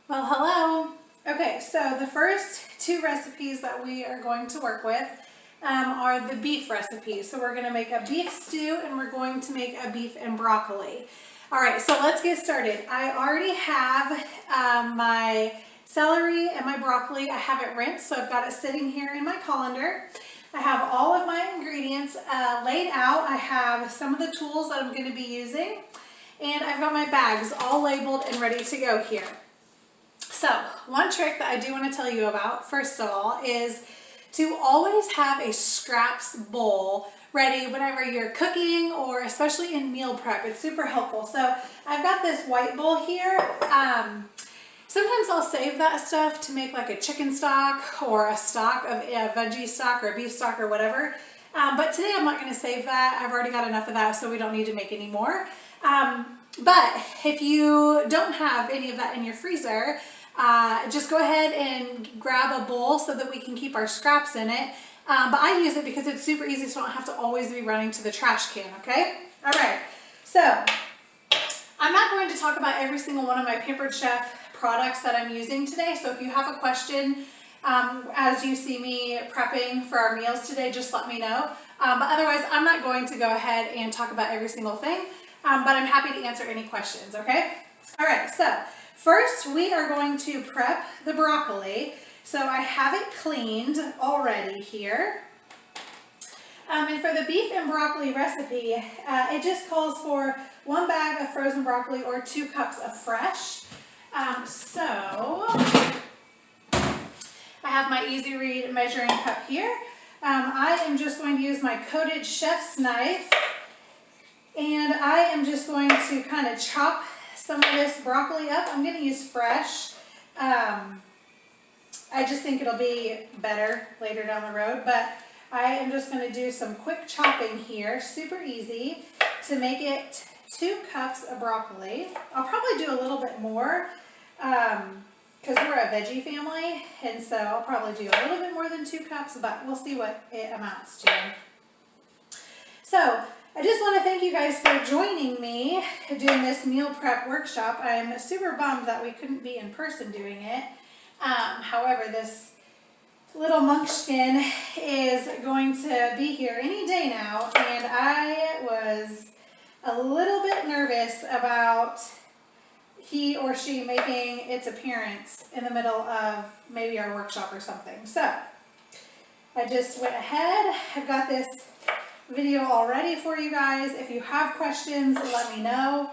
Well, hello. Okay, so the first two recipes that we are going to work with are the beef recipes. So we're going to make a beef stew and we're going to make a beef and broccoli. All right, so let's get started. I already have my celery and my broccoli. I have it rinsed, so I've got it sitting here in my colander. I have all of my ingredients laid out. I have some of the tools that I'm going to be using, and I've got my bags all labeled and ready to go here. So one trick that I do want to tell you about, first of all, is to always have a scraps bowl ready whenever you're cooking, or especially in meal prep. It's super helpful. So I've got this white bowl here. Sometimes I'll save that stuff to make like a chicken stock or a stock of a veggie stock or a beef stock or whatever. But today I'm not going to save that. I've already got enough of that, so we don't need to make any more. But if you don't have any of that in your freezer, just go ahead and grab a bowl so that we can keep our scraps in it. But I use it because it's super easy, so I don't have to always be running to the trash can, okay? All right, so I'm not going to talk about every single one of my Pampered Chef products that I'm using today. So if you have a question as you see me prepping for our meals today, just let me know. But otherwise, I'm not going to go ahead and talk about every single thing, but I'm happy to answer any questions, okay? All right, so first we are going to prep the broccoli. So I have it cleaned already here. And for the beef and broccoli recipe, it just calls for 1 bag of frozen broccoli or 2 cups of fresh. So I have my Easy Read measuring cup here. I am just going to use my coated chef's knife, and I am just going to kind of chop some of this broccoli up. I'm going to use fresh. I just think it'll be better later down the road, but I am just going to do some quick chopping here, super easy, to make it 2 cups of broccoli. I'll probably do a little bit more because we're a veggie family, and so I'll probably do a little bit more than 2 cups, but we'll see what it amounts to. So I just want to thank you guys for joining me doing this meal prep workshop. I'm super bummed that we couldn't be in person doing it. However, this little munchkin is going to be here any day now, and I was a little bit nervous about he or she making its appearance in the middle of maybe our workshop or something. So I just went ahead. I've got this video all ready for you guys. If you have questions, let me know.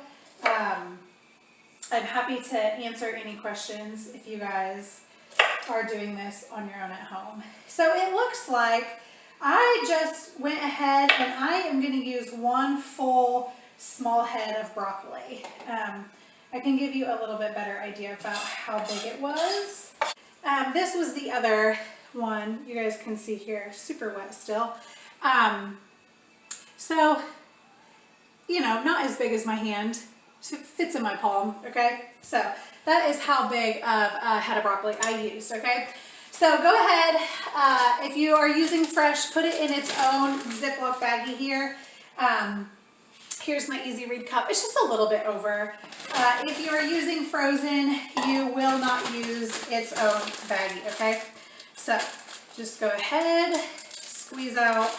I'm happy to answer any questions if you guys are doing this on your own at home. So it looks like I just went ahead and I am going to use 1 full small head of broccoli. I can give you a little bit better idea about how big it was. This was the other one. You guys can see here, super wet still. So, you know, not as big as my hand. It fits in my palm, okay? So that is how big of a head of broccoli I used, okay? So go ahead, if you are using fresh, put it in its own Ziploc baggie here. Here's my Easy Read cup. It's just a little bit over. If you are using frozen, you will not use its own baggie, okay? So just go ahead, squeeze out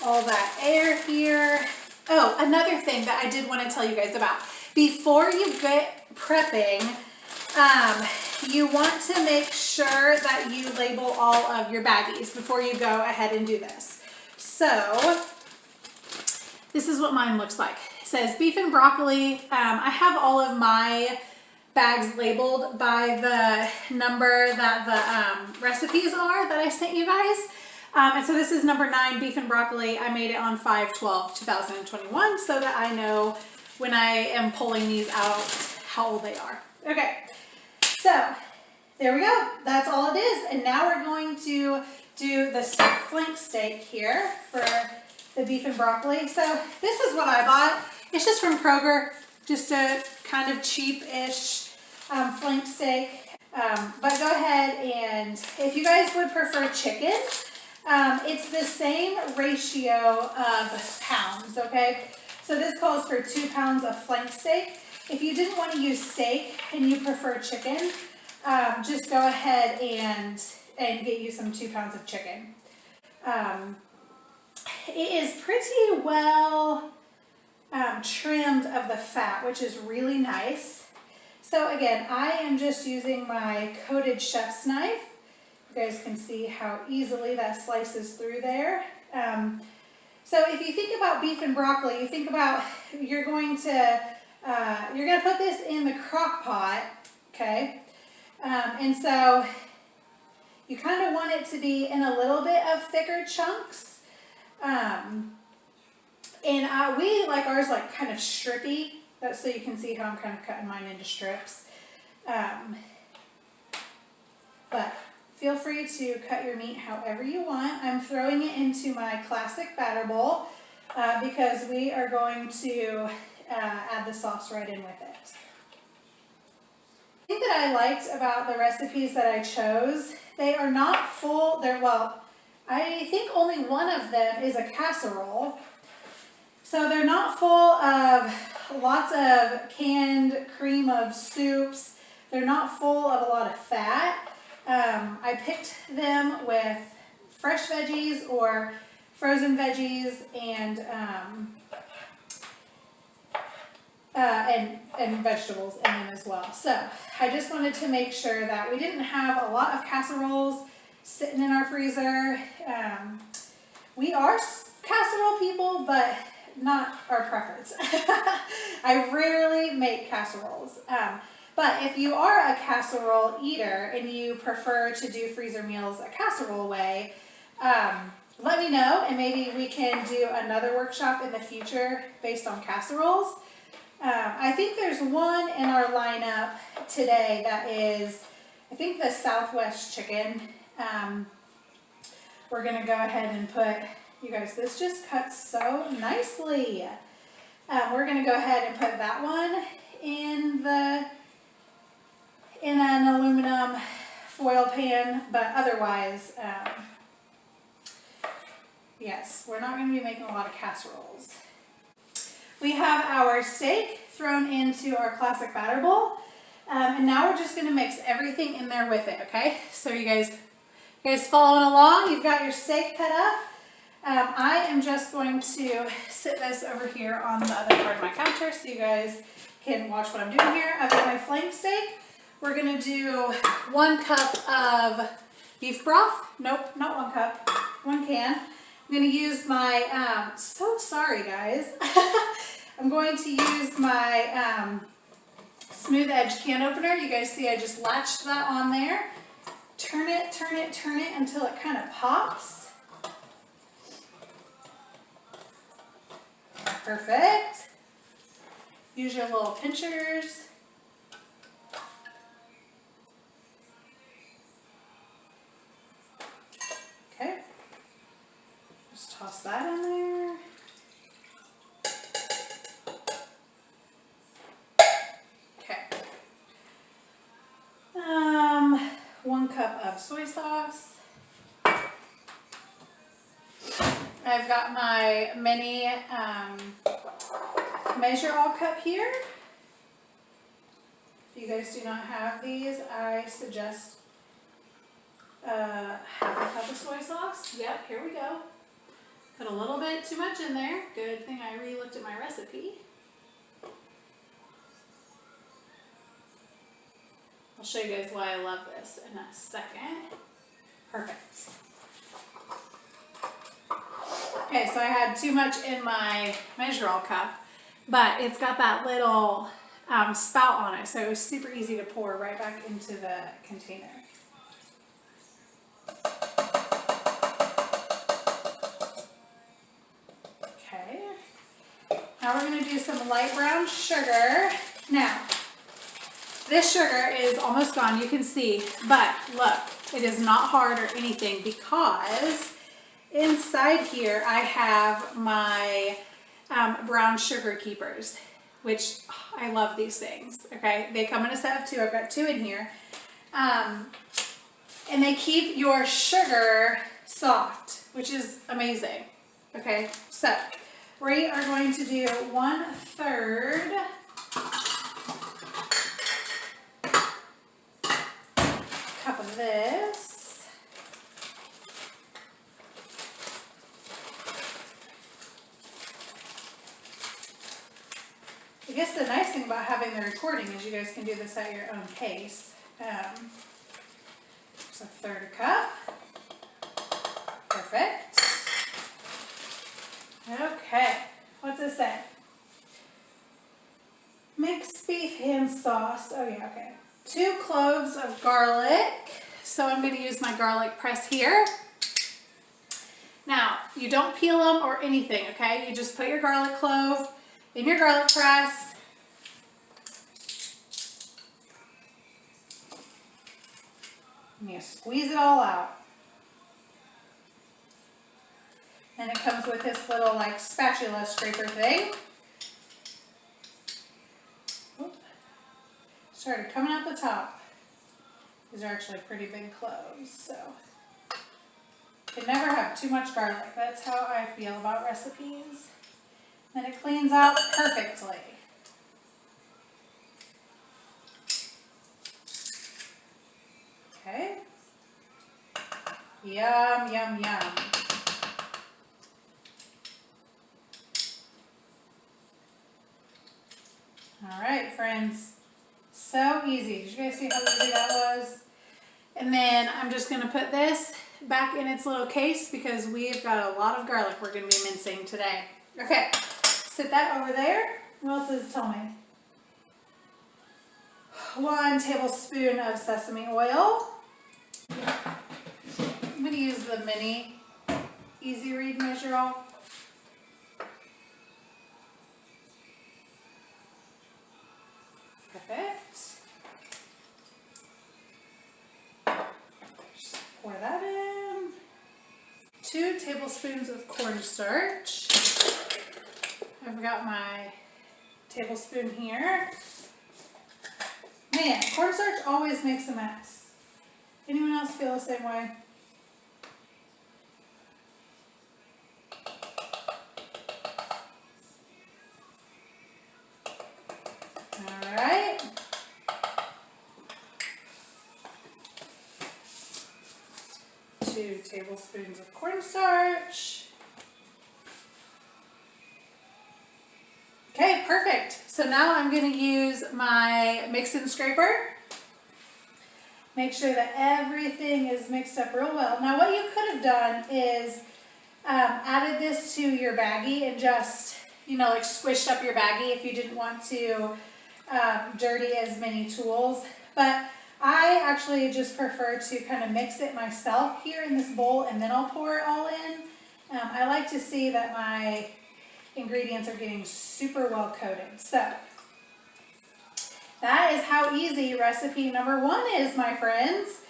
all that air here. Oh, another thing that I did want to tell you guys about. Before you get prepping, you want to make sure that you label all of your baggies before you go ahead and do this. So this is what mine looks like. It says beef and broccoli. I have all of my bags labeled by the number that the recipes are that I sent you guys. And so this is number 9, beef and broccoli. I made it on 5/12/2021 so that I know when I am pulling these out how old they are. Okay, so there we go. That's all it is. And now we're going to do the flank steak here for the beef and broccoli. So this is what I bought. It's just from Kroger, just a kind of cheap-ish flank steak. But go ahead, and if you guys would prefer chicken, it's the same ratio of pounds, okay? So this calls for 2 pounds of flank steak. If you didn't want to use steak and you prefer chicken, just go ahead and get you some 2 pounds of chicken. It is pretty well trimmed of the fat, which is really nice. So again, I am just using my coated chef's knife. You guys can see how easily that slices through there. So if you think about beef and broccoli, you think about you're going to put this in the crock pot, okay? And so you kind of want it to be in a little bit of thicker chunks. And we like ours like kind of strippy. That's so you can see how I'm kind of cutting mine into strips. But feel free to cut your meat however you want. I'm throwing it into my classic batter bowl because we are going to add the sauce right in with it. The thing that I liked about the recipes that I chose, they are not full. Well, I think only one of them is a casserole. So they're not full of lots of canned cream of soups. They're not full of a lot of fat. I picked them with fresh veggies or frozen veggies and vegetables in them as well. So I just wanted to make sure that we didn't have a lot of casseroles sitting in our freezer. We are casserole people, but not our preference. I rarely make casseroles. But if you are a casserole eater and you prefer to do freezer meals a casserole way, let me know and maybe we can do another workshop in the future based on casseroles. I think there's one in our lineup today that is, I think the Southwest chicken. We're going to go ahead and put, you guys, this just cuts so nicely. We're going to go ahead and put that one in an aluminum foil pan, but otherwise, yes, we're not going to be making a lot of casseroles. We have our steak thrown into our classic batter bowl, and now we're just going to mix everything in there with it, okay? So you guys following along, you've got your steak cut up. I am just going to sit this over here on the other part of my counter so you guys can watch what I'm doing here. I've got my flank steak. We're going to do 1 cup of beef broth. Nope, not 1 cup, 1 can. I'm going to use my, so sorry guys. I'm going to use my smooth edge can opener. You guys see I just latched that on there. Turn it until it kind of pops. Perfect. Use your little pinchers. Okay. Just toss that in there. Okay. 1 cup of soy sauce. I've got my mini measure all cup here. If you guys do not have these, I suggest half a cup of soy sauce. Yep, here we go. Put a little bit too much in there. Good thing I re-looked at my recipe. I'll show you guys why I love this in a second. Perfect. Okay, so I had too much in my measure-all cup, but it's got that little spout on it, so it was super easy to pour right back into the container. Okay, now we're going to do some light brown sugar. Now, this sugar is almost gone, you can see, but look, it is not hard or anything because inside here I have my brown sugar keepers, which I love these things, okay? They come in a set of 2, I've got 2 in here, and they keep your sugar soft, which is amazing, okay? So we are going to do 1/3 I guess the nice thing about having the recording is you guys can do this at your own pace. Just a third cup. Perfect. Okay, what's it say? Mixed beef hand sauce. Oh yeah, okay. 2 cloves of garlic. So I'm going to use my garlic press here. Now, you don't peel them or anything, okay? You just put your garlic clove in your garlic press. And you squeeze it all out. And it comes with this little like spatula scraper thing. Oop. Started coming out the top. These are actually pretty big cloves, so you can never have too much garlic. That's how I feel about recipes. And it cleans out perfectly. Okay. Yum, yum, yum. All right, friends. So easy. Did you guys see how easy that was? And then I'm just going to put this back in its little case because we've got a lot of garlic we're going to be mincing today. Okay, sit that over there. What else does it tell me? 1 tablespoon of sesame oil. I'm going to use the mini Easy Read measure-all. Perfect. Just pour that in. 2 tablespoons of cornstarch. I've got my tablespoon here. Man, cornstarch always makes a mess. Anyone else feel the same way? All right. Two tablespoons of cornstarch. Okay, perfect. So now I'm going to use my mix and scraper. Make sure that everything is mixed up real well. Now what you could have done is added this to your baggie and just, like squished up your baggie if you didn't want to dirty as many tools. But I actually just prefer to kind of mix it myself here in this bowl and then I'll pour it all in. I like to see that my ingredients are getting super well coated. So that is how easy recipe number 1 is, my friends.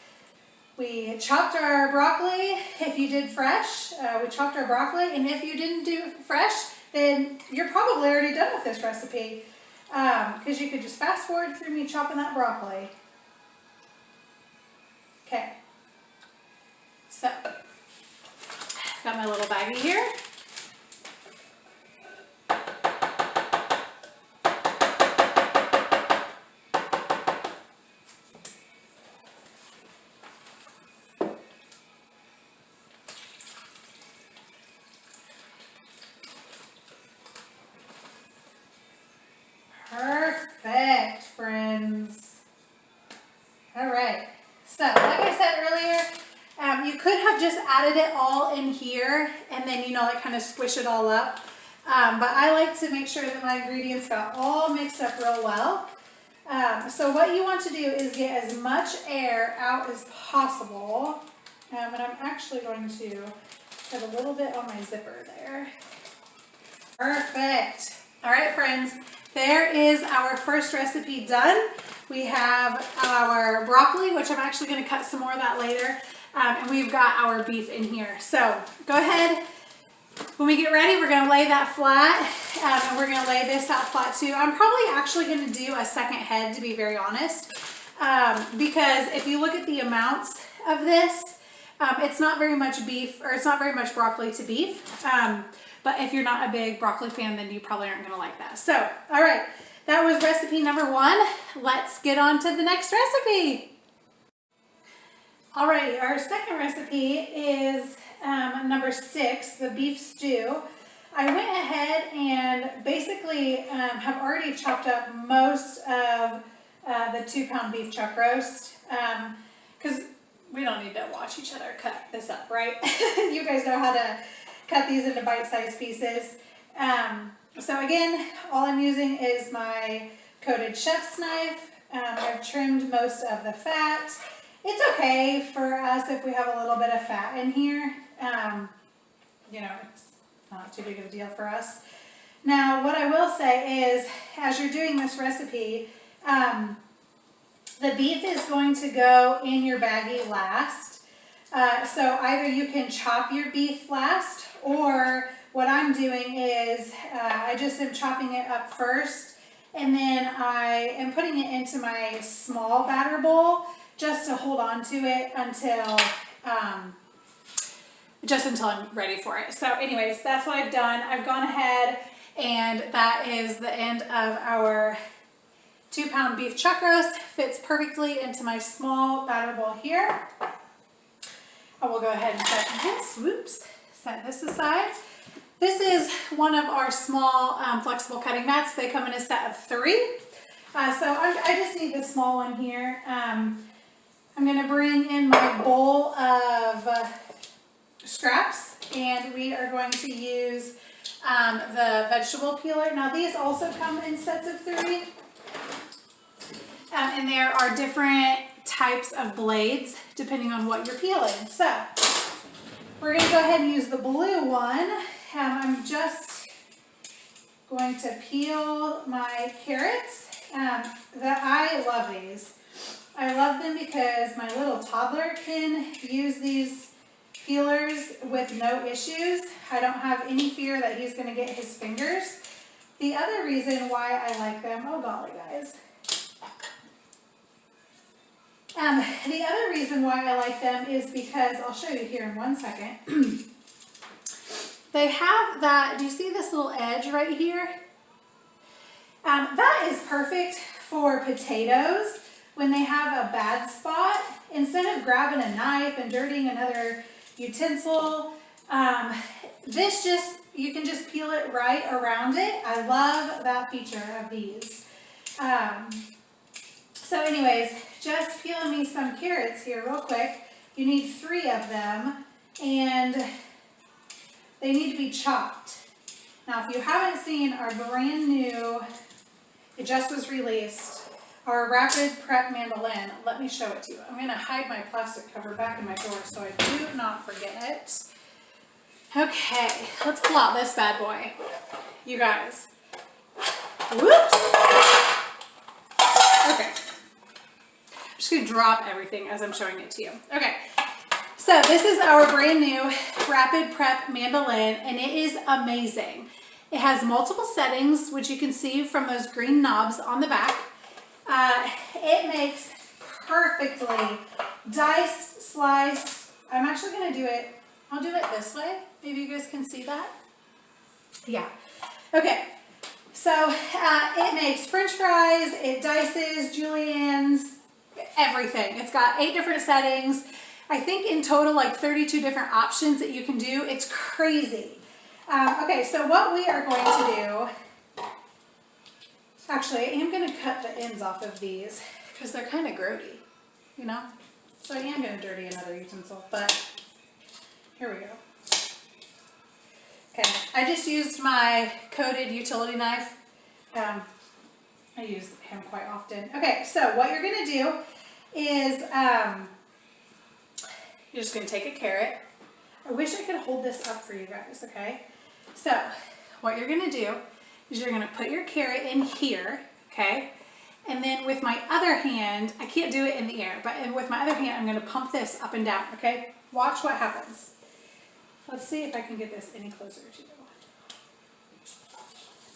We chopped our broccoli. If you did fresh, we chopped our broccoli, and if you didn't do fresh, then you're probably already done with this recipe because you could just fast forward through me chopping that broccoli. Okay, so I've got my little baggie here. Perfect, friends. All right, so like I said earlier, you could have just added it all in here and then, like kind of squish it all up. But I like to make sure that my ingredients got all mixed up real well. So what you want to do is get as much air out as possible. And I'm actually going to put a little bit on my zipper there. Perfect. All right, friends. There is our first recipe done. We have our broccoli, which I'm actually going to cut some more of that later. And we've got our beef in here. So go ahead. When we get ready, we're going to lay that flat. And we're going to lay this out flat too. I'm probably actually going to do a second head, to be very honest. Because if you look at the amounts of this, it's not very much beef, or it's not very much broccoli to beef. But if you're not a big broccoli fan, then you probably aren't going to like that. So, all right, that was recipe number 1. Let's get on to the next recipe. All right, our second recipe is number 6, the beef stew. I went ahead and basically have already chopped up most of the 2-pound beef chuck roast, because we don't need to watch each other cut this up, right? You guys know how to cut these into bite-sized pieces. So again, all I'm using is my coated chef's knife. I've trimmed most of the fat. It's okay for us if we have a little bit of fat in here. You know, it's not too big of a deal for us. Now, what I will say is, as you're doing this recipe, the beef is going to go in your baggie last. So either you can chop your beef last, or what I'm doing is I just am chopping it up first, and then I am putting it into my small batter bowl just to hold on to it until I'm ready for it. So anyways, that's what I've done. I've gone ahead, and that is the end of our 2-pound beef chuck roast. Fits perfectly into my small batter bowl here. I will go ahead and set this aside. This is one of our small flexible cutting mats. They come in a set of 3. So I just need the small one here. I'm going to bring in my bowl of scraps, and we are going to use the vegetable peeler. Now these also come in sets of 3. And there are different types of blades depending on what you're peeling. So we're going to go ahead and use the blue one. I'm just going to peel my carrots. I love these. I love them because my little toddler can use these peelers with no issues. I don't have any fear that he's going to get his fingers. The other reason why I like them, oh golly guys. The other reason why I like them is because, I'll show you here in one second. They have that, do you see this little edge right here? That is perfect for potatoes when they have a bad spot. Instead of grabbing a knife and dirtying another utensil, you can just peel it right around it. I love that feature of these. So anyways, just peeling me some carrots here real quick. You need 3 of them, and they need to be chopped. Now, if you haven't seen our brand new, it just was released, our Rapid Prep Mandolin, let me show it to you. I'm going to hide my plastic cover back in my drawer so I do not forget it. Okay, let's pull out this bad boy. You guys. Whoops. Okay. I'm just going to drop everything as I'm showing it to you. Okay, so this is our brand new Rapid Prep Mandolin, and it is amazing. It has multiple settings, which you can see from those green knobs on the back. It makes perfectly diced, sliced. I'm actually going to do it, I'll do it this way. Maybe you guys can see that. Yeah. Okay. So it makes French fries, it dices, juliennes, everything. It's got 8 different settings. I think in total like 32 different options that you can do. It's crazy. Okay, so what we are going to do, actually I am going to cut the ends off of these because they're kind of grody, you know? So I am going to dirty another utensil, but here we go. Okay, I just used my coated utility knife. I use him quite often. Okay, so what you're going to do is you're just going to take a carrot. I wish I could hold this up for you guys, okay? So what you're going to do is you're going to put your carrot in here, okay? And then with my other hand, I can't do it in the air, but with my other hand, I'm going to pump this up and down, okay? Watch what happens. Let's see if I can get this any closer to you.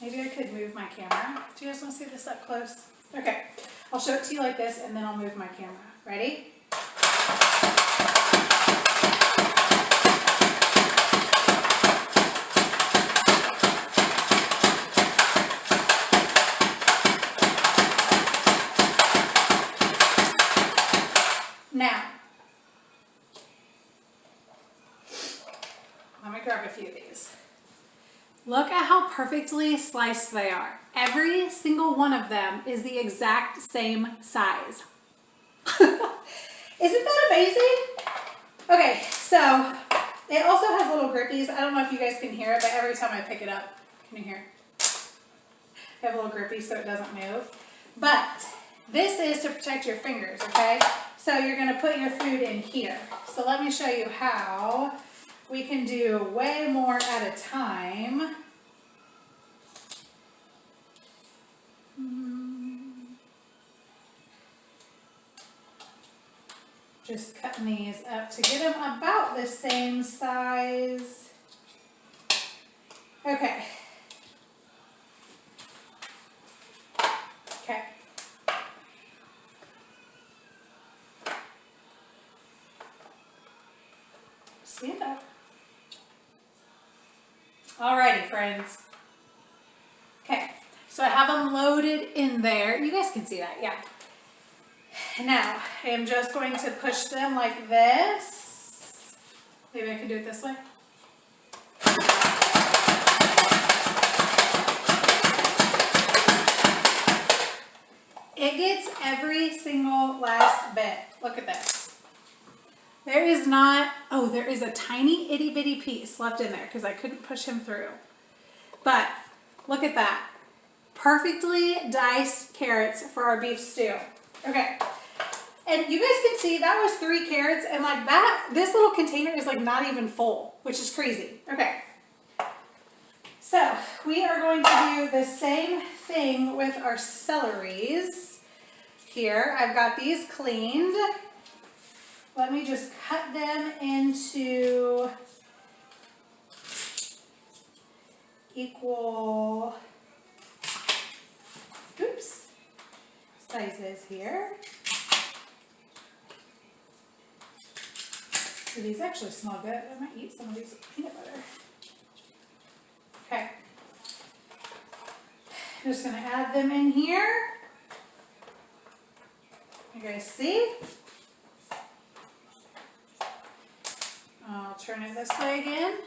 Maybe I could move my camera. Do you guys want to see this up close? Okay, I'll show it to you like this, and then I'll move my camera. Ready? Now, let me grab a few of these. Look at how perfectly sliced they are. Every single one of them is the exact same size. Isn't that amazing? Okay, so it also has little grippies. I don't know if you guys can hear it, but every time I pick it up, can you hear? I have a little grippies so it doesn't move. But this is to protect your fingers, okay? So you're gonna put your food in here. So let me show you how we can do way more at a time. Just cutting these up to get them about the same size. Okay. Okay. Stand up. Alrighty, friends. Okay, so I have them loaded in there. You guys can see that, yeah. Now, I am just going to push them like this. Maybe I can do it this way. It gets every single last bit. Look at this. There is not, oh, there is a tiny itty bitty piece left in there because I couldn't push him through. But look at that. Perfectly diced carrots for our beef stew. Okay. And you guys can see that was 3 carrots, and like that, this little container is like not even full, which is crazy. Okay. So we are going to do the same thing with our celeries. Here, I've got these cleaned. Let me just cut them into equal, oops, sizes here. So these actually smell good. I might eat some of these with peanut butter. Okay. I'm just going to add them in here. You guys see? I'll turn it this way again.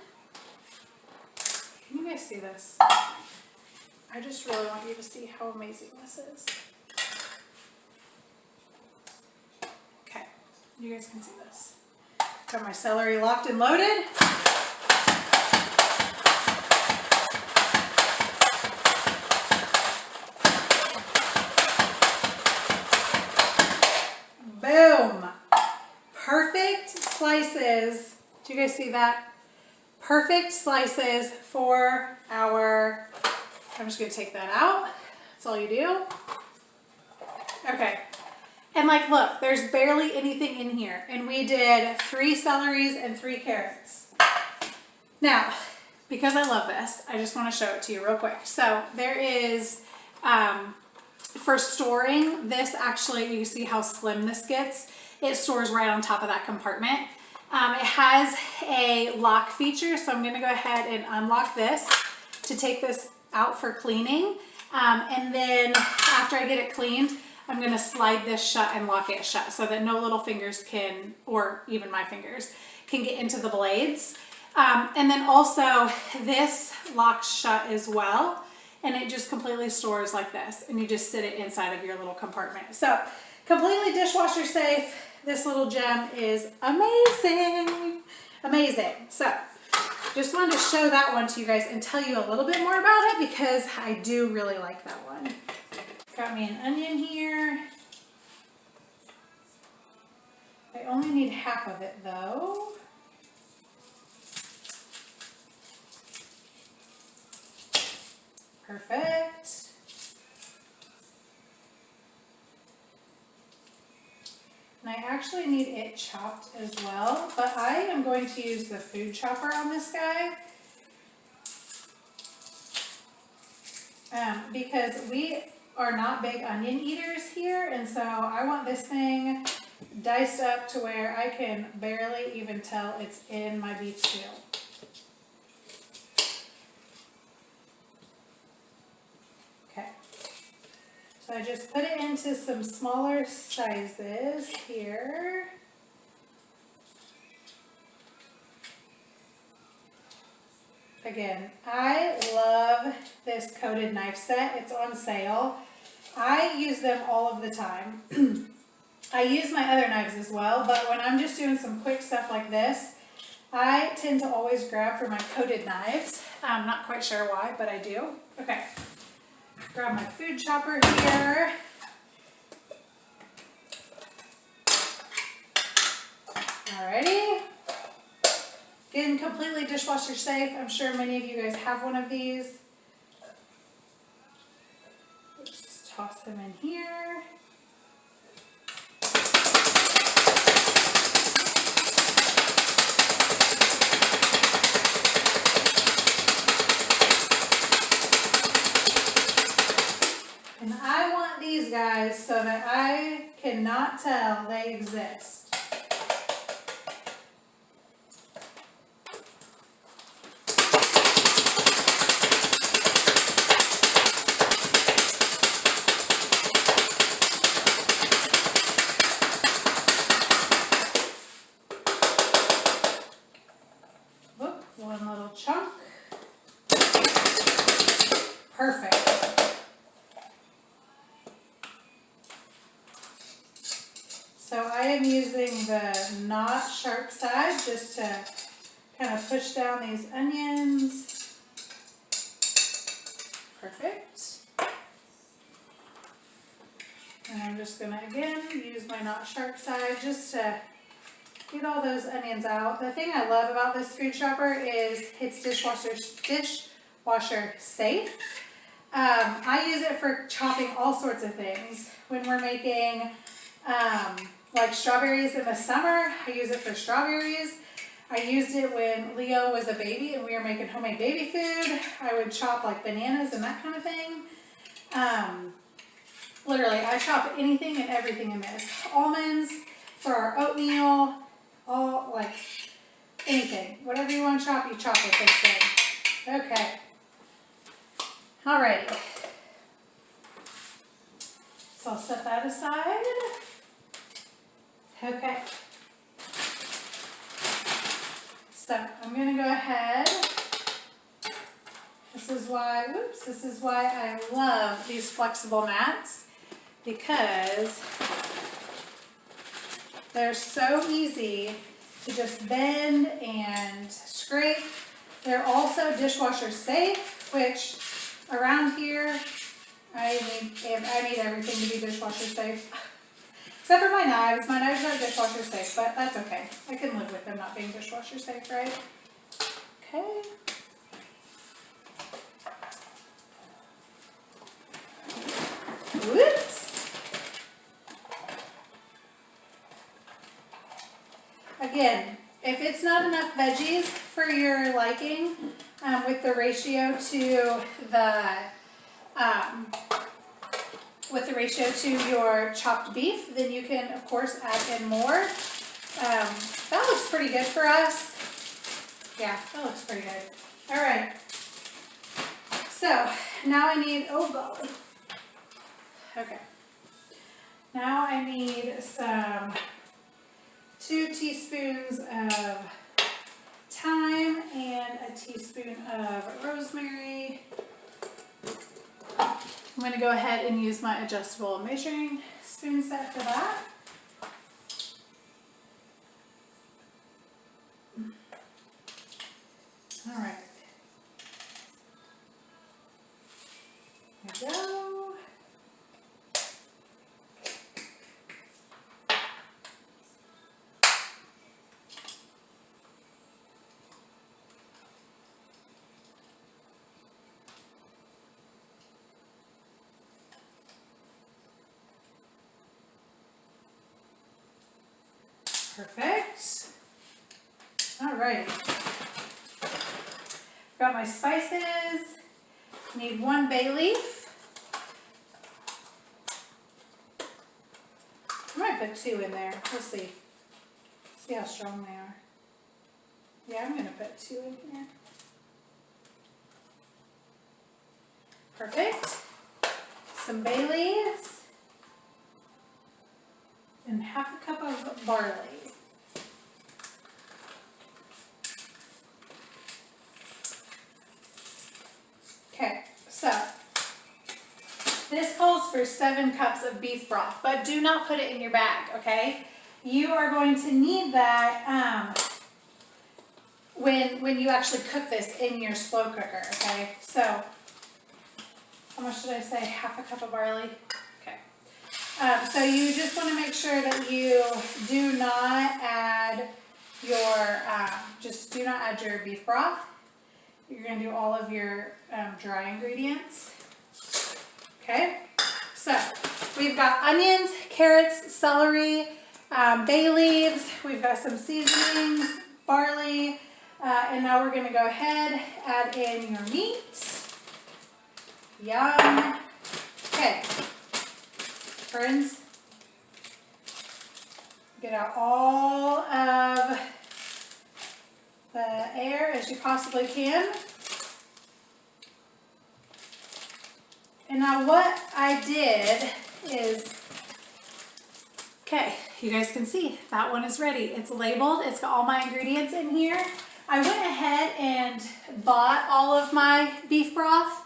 Can you guys see this? I just really want you to see how amazing this is. Okay, you guys can see this. Got my celery locked and loaded. Boom. Perfect slices. Do you guys see that? Perfect slices for our, I'm just going to take that out. That's all you do. Okay. And like, look, there's barely anything in here. And we did 3 celeries and 3 carrots. Now, because I love this, I just want to show it to you real quick. So there is, for storing this, actually, you see how slim this gets. It stores right on top of that compartment. It has a lock feature, so I'm going to go ahead and unlock this to take this out for cleaning. And then after I get it cleaned, I'm going to slide this shut and lock it shut so that no little fingers can, or even my fingers, can get into the blades. And then also this locks shut as well, and it just completely stores like this, and you just sit it inside of your little compartment. So completely dishwasher safe. This little gem is amazing. Amazing. So just wanted to show that one to you guys and tell you a little bit more about it because I do really like that one. Got me an onion here. I only need half of it though. Perfect. And I actually need it chopped as well, but I am going to use the food chopper on this guy. Because we are not big onion eaters here, and so I want this thing diced up to where I can barely even tell it's in my beef stew. Okay, so I just put it into some smaller sizes here. Again, I love this coated knife set. It's on sale. I use them all of the time. I use my other knives as well, but when I'm just doing some quick stuff like this, I tend to always grab for my coated knives. I'm not quite sure why, but I do. Okay, grab my food chopper here. Alrighty. Again, completely dishwasher safe. I'm sure many of you guys have one of these. Just toss them in here. And I want these guys so that I cannot tell they exist. One little chunk. Perfect. So I am using the not sharp side just to kind of push down these onions. Perfect. And I'm just going to again use my not sharp side just to get all those onions out. The thing I love about this food chopper is it's dishwasher safe. I use it for chopping all sorts of things. When we're making like strawberries in the summer, I use it for strawberries. I used it when Leo was a baby and we were making homemade baby food. I would chop like bananas and that kind of thing. Literally, I chop anything and everything in this. Almonds for our oatmeal. All, like, anything. Whatever you want to chop, you chop with this thing. Okay. Alrighty. So I'll set that aside. Okay. So I'm going to go ahead. This is why I love these flexible mats, because they're so easy to just bend and scrape. They're also dishwasher safe, which around here, I need everything to be dishwasher safe. Except for my knives. My knives are dishwasher safe, but that's okay. I can live with them not being dishwasher safe, right? Okay. Whoops. Again, if it's not enough veggies for your liking, with the ratio to your chopped beef, then you can of course add in more. That looks pretty good for us. Yeah, that looks pretty good. All right. So now I need, oh golly. Okay. Now I need some 2 teaspoons of thyme and a teaspoon of rosemary. I'm going to go ahead and use my adjustable measuring spoon set for that. All right. There we go. Perfect. All right. Got my spices. Need 1 bay leaf. I might put 2 in there. We'll see. See how strong they are. Yeah, I'm going to put 2 in here. Perfect. Some bay leaves. And half a cup of barley. calls for 7 cups of beef broth, but do not put it in your bag, okay? You are going to need that when you actually cook this in your slow cooker, okay? So, how much did I say? Half a cup of barley? Okay. So you just want to make sure that you do not add your, just do not add your beef broth. You're going to do all of your dry ingredients. Okay, so we've got onions, carrots, celery, bay leaves, we've got some seasonings, barley, and now we're going to go ahead, add in your meat. Yum. Okay, friends, get out all of the air as you possibly can. And now what I did is, okay, you guys can see that one is ready. It's labeled, it's got all my ingredients in here. I went ahead and bought all of my beef broth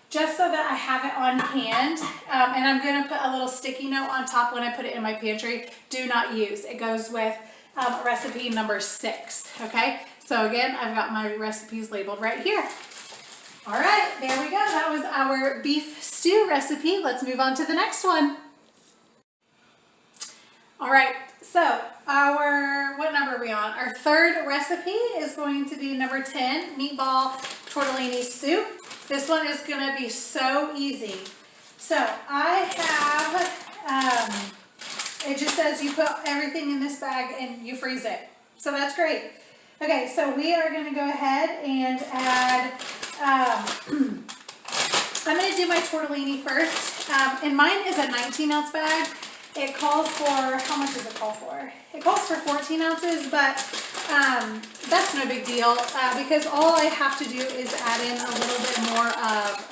just so that I have it on hand. And I'm gonna put a little sticky note on top when I put it in my pantry. Do not use. It goes with recipe number 6, okay? So again, I've got my recipes labeled right here. All right, there we go. That was our beef stew recipe. Let's move on to the next one. All right, so what number are we on? Our third recipe is going to be number 10, meatball tortellini soup. This one is gonna be so easy. So I have, it just says you put everything in this bag and you freeze it. So that's great. Okay, so we are gonna go ahead and add, I'm gonna do my tortellini first. And mine is a 19-ounce bag. It calls for, how much does it call for? It calls for 14 ounces, but that's no big deal because all I have to do is add in a little bit more of,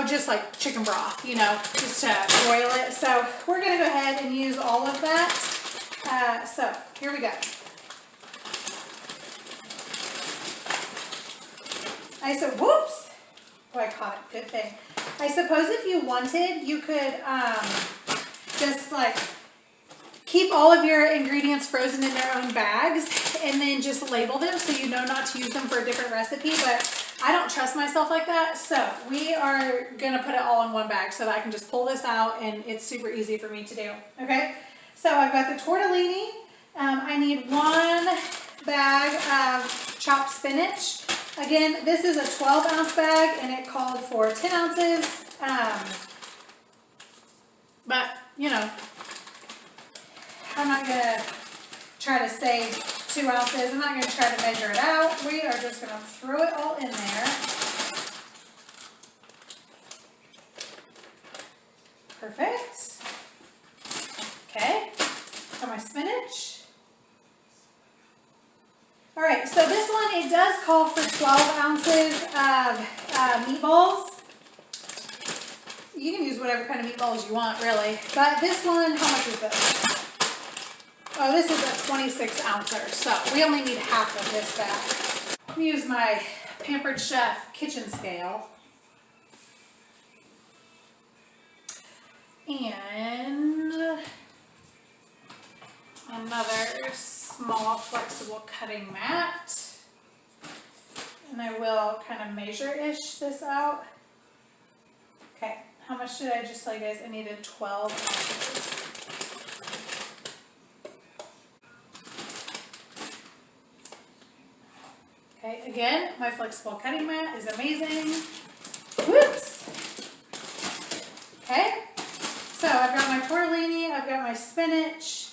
just like chicken broth, you know, just to boil it. So we're gonna go ahead and use all of that. So here we go. I said, whoops. Oh, I caught it. Good thing. I suppose if you wanted, you could just like keep all of your ingredients frozen in their own bags and then just label them so you know not to use them for a different recipe, but I don't trust myself like that. So we are gonna put it all in one bag so that I can just pull this out and it's super easy for me to do, okay? So I've got the tortellini. I need 1 bag of chopped spinach. Again, this is a 12-ounce bag and it called for 10 ounces. But, you know, I'm not gonna try to save 2 ounces. I'm not gonna try to measure it out. We are just gonna throw it all in there. Perfect. Okay, got my spinach. All right, so this one, it does call for 12 ounces of meatballs. You can use whatever kind of meatballs you want, really. But this one, how much is this? Oh, this is a 26 ouncer, so we only need half of this bag. I'm gonna use my Pampered Chef kitchen scale. And another small flexible cutting mat. And I will kind of measure-ish this out. Okay, how much did I just tell you guys? I needed 12 ounces. Okay, again, my flexible cutting mat is amazing. Whoops! Okay, so I've got my tortellini, I've got my spinach.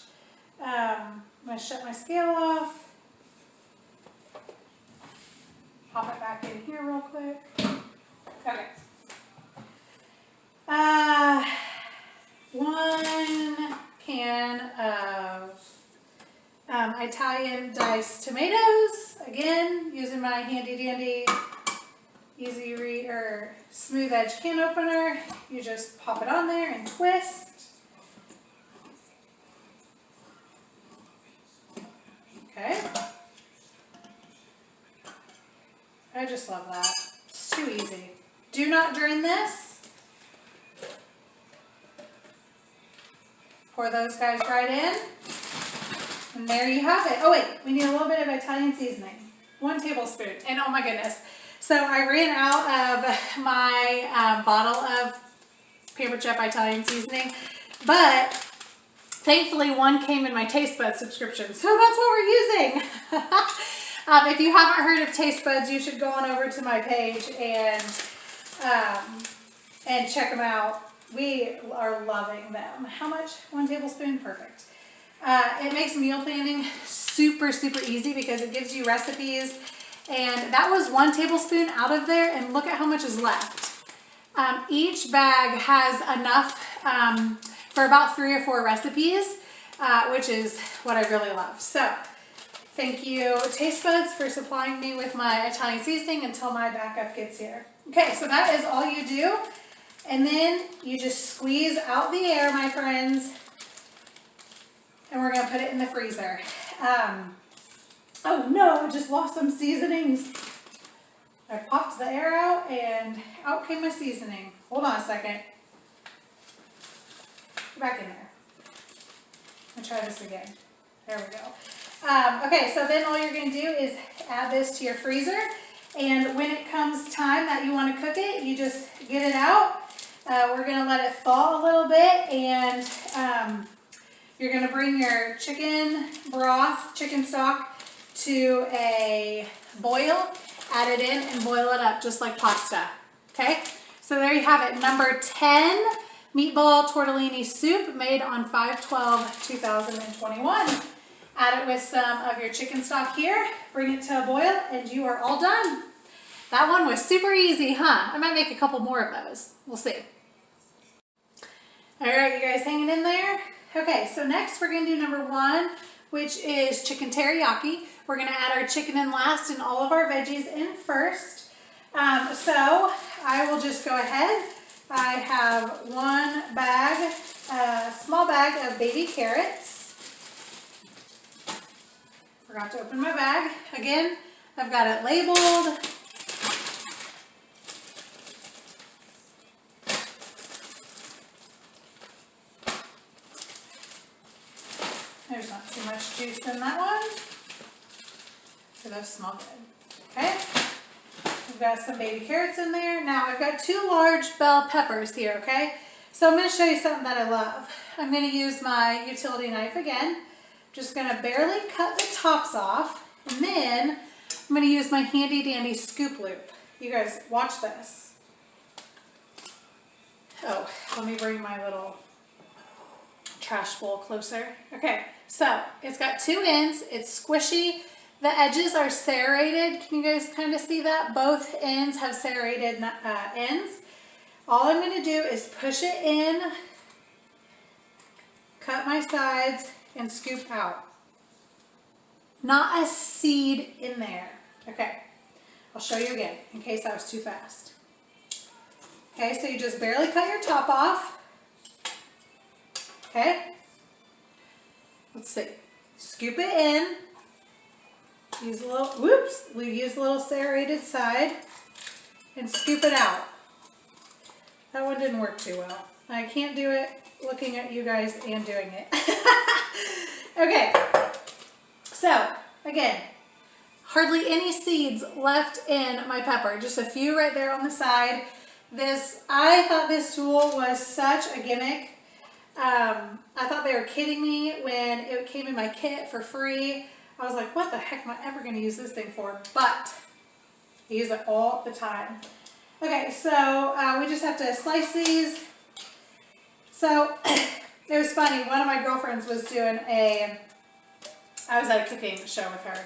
I'm going to shut my scale off. Pop it back in here real quick. Okay. 1 can of Italian diced tomatoes. Again, using my handy dandy smooth edge can opener. You just pop it on there and twist. Okay. I just love that. It's too easy. Do not drain this. Pour those guys right in. And there you have it. Oh wait, we need a little bit of Italian seasoning. 1 tablespoon. And oh my goodness. So I ran out of my bottle of Pampered Chef Italian seasoning, but thankfully 1 came in my Taste Buds subscription. So that's what we're using. If you haven't heard of Taste Buds, you should go on over to my page and check them out. We are loving them. How much? 1 tablespoon? Perfect. It makes meal planning super, super easy because it gives you recipes. And that was 1 tablespoon out of there, and look at how much is left. Each bag has enough for about 3 or 4 recipes, which is what I really love. So thank you, Taste Buds, for supplying me with my Italian seasoning until my backup gets here. Okay, so that is all you do. And then you just squeeze out the air, my friends. And we're going to put it in the freezer. Oh no, I just lost some seasonings. I popped the air out and out came my seasoning. Hold on a second. Get back in there. I'll try this again. There we go. Okay, so then all you're going to do is add this to your freezer. And when it comes time that you want to cook it, you just get it out. We're going to let it thaw a little bit, and you're going to bring your chicken broth, chicken stock, to a boil, add it in, and boil it up just like pasta. Okay, so there you have it. Number 10 meatball tortellini soup made on 5/12/2021. Add it with some of your chicken stock here, bring it to a boil, and you are all done. That one was super easy, huh? I might make a couple more of those. We'll see. All right, you guys hanging in there? Okay, so next we're going to do number 1, which is chicken teriyaki. We're going to add our chicken in last and all of our veggies in first. So I will just go ahead. I have 1 bag, small bag of baby carrots. Forgot to open my bag. Again, I've got it labeled. There's not too much juice in that one. So those smell good. Okay. We've got some baby carrots in there. Now I've got 2 large bell peppers here, okay? So I'm going to show you something that I love. I'm going to use my utility knife again. Just going to barely cut the tops off. And then I'm going to use my handy dandy scoop loop. You guys watch this. Oh, let me bring my little trash bowl closer. Okay, so it's got 2 ends. It's squishy. The edges are serrated. Can you guys kind of see that? Both ends have serrated ends. All I'm going to do is push it in, cut my sides, and scoop out. Not a seed in there. Okay, I'll show you again in case that was too fast. Okay, so you just barely cut your top off. Okay, let's see. Scoop it in. Use a little, whoops, we use a little serrated side and scoop it out. That one didn't work too well. I can't do it looking at you guys and doing it. Okay, so again, hardly any seeds left in my pepper, just a few right there on the side. I thought this tool was such a gimmick. I thought they were kidding me when it came in my kit for free. I was like, what the heck am I ever going to use this thing for? But I use it all the time. Okay, so we just have to slice these. So it was funny. One of my girlfriends was doing I was at a cooking show with her.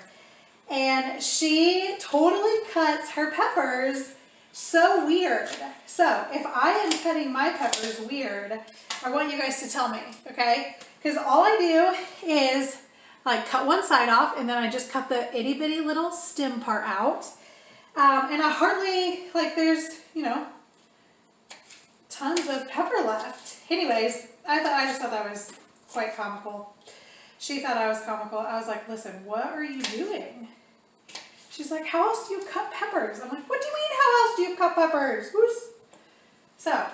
And she totally cuts her peppers so weird. So if I am cutting my peppers weird, I want you guys to tell me, okay? Because all I do is like cut one side off, and then I just cut the itty bitty little stem part out. And I hardly, like there's, you know, tons of pepper left. Anyways, I just thought that was quite comical. She thought I was comical. I was like, listen, what are you doing? She's like, how else do you cut peppers? I'm like, what do you mean, else do you cut peppers? Whoos. So,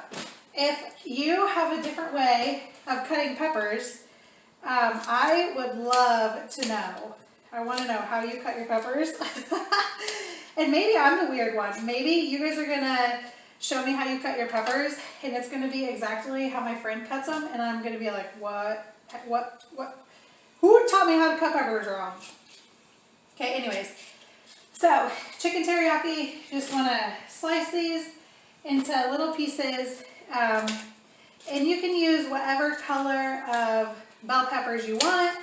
if you have a different way of cutting peppers, I would love to know. I want to know how you cut your peppers. And maybe I'm the weird one. Maybe you guys are going to show me how you cut your peppers, and it's going to be exactly how my friend cuts them, and I'm going to be like, what? Who taught me how to cut peppers wrong? Okay, anyways. So, chicken teriyaki, just want to slice these into little pieces, and you can use whatever color of bell peppers you want.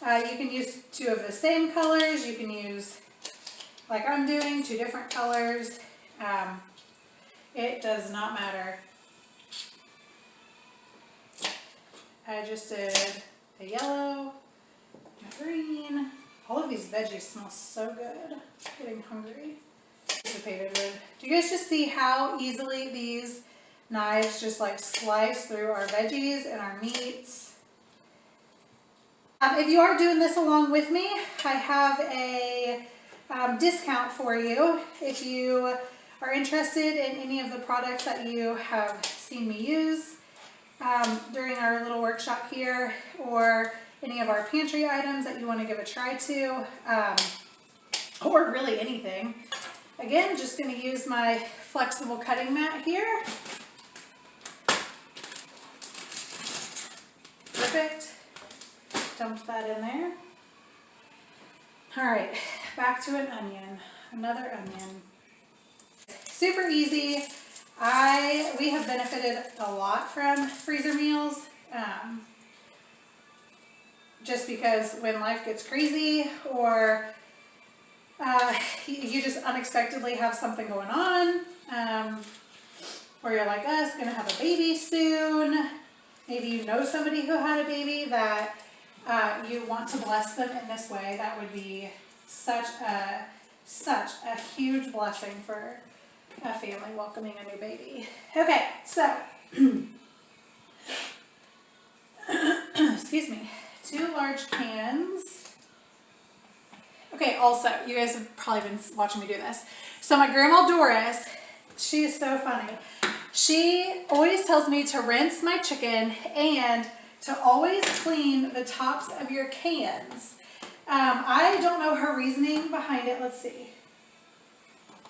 You can use 2 of the same colors. You can use, like I'm doing, 2 different colors. It does not matter. I just did a yellow, a green. All of these veggies smell so good. I'm getting hungry. Anticipated with. Do you guys just see how easily these knives just like slice through our veggies and our meats? If you are doing this along with me, I have a discount for you. If you are interested in any of the products that you have seen me use during our little workshop here, or any of our pantry items that you want to give a try to, or really anything. Again, just going to use my flexible cutting mat here. Perfect. Dump that in there. All right, back to an onion, another onion. Super easy. We have benefited a lot from freezer meals, just because when life gets crazy, or you just unexpectedly have something going on, or you're like us, gonna have a baby soon. Maybe you know somebody who had a baby that you want to bless them in this way. That would be such a huge blessing for a family welcoming a new baby. Okay, so excuse me, 2 large cans. Okay, also, you guys have probably been watching me do this. So my grandma Doris, she is so funny. She always tells me to rinse my chicken and to always clean the tops of your cans. I don't know her reasoning behind it. Let's see.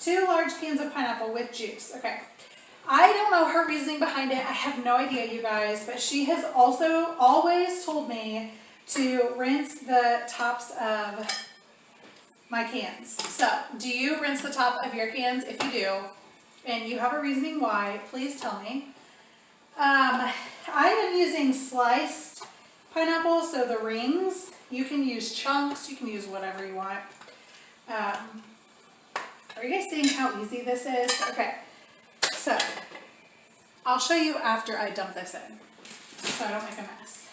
2 large cans of pineapple with juice. Okay. I don't know her reasoning behind it. I have no idea, you guys, but she has also always told me to rinse the tops of my cans. So, do you rinse the top of your cans? If you do, and you have a reasoning why, please tell me. I am using sliced pineapple, so the rings. You can use chunks, you can use whatever you want. Are you guys seeing how easy this is? Okay, so I'll show you after I dump this in, so I don't make a mess.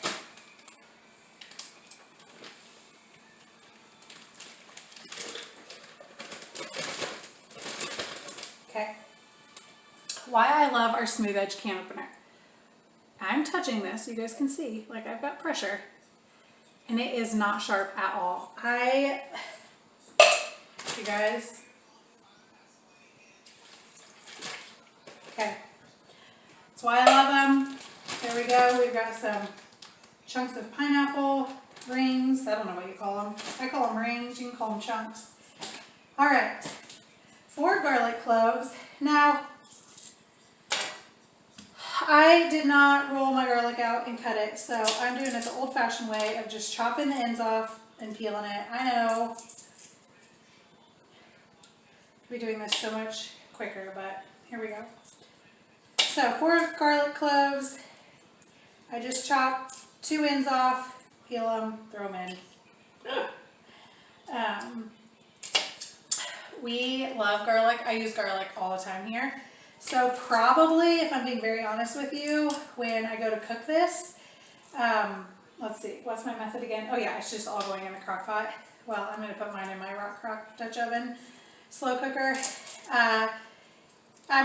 Okay, why I love our smooth edge can opener. I'm touching this, you guys can see, like I've got pressure, and it is not sharp at all. You guys, okay, that's why I love them. There we go, we've got some chunks of pineapple, rings, I don't know what you call them. I call them rings, you can call them chunks. All right, 4 garlic cloves. Now, I did not roll my garlic out and cut it, so I'm doing it the old-fashioned way of just chopping the ends off and peeling it. I know I'll be doing this so much quicker, but here we go. So 4 garlic cloves. I just chop 2 ends off, peel them, throw them in. We love garlic. I use garlic all the time here. So probably, if I'm being very honest with you, when I go to cook this, let's see, what's my method again? Oh yeah, it's just all going in the crock pot. Well, I'm going to put mine in my rock crock Dutch oven, slow cooker. I'm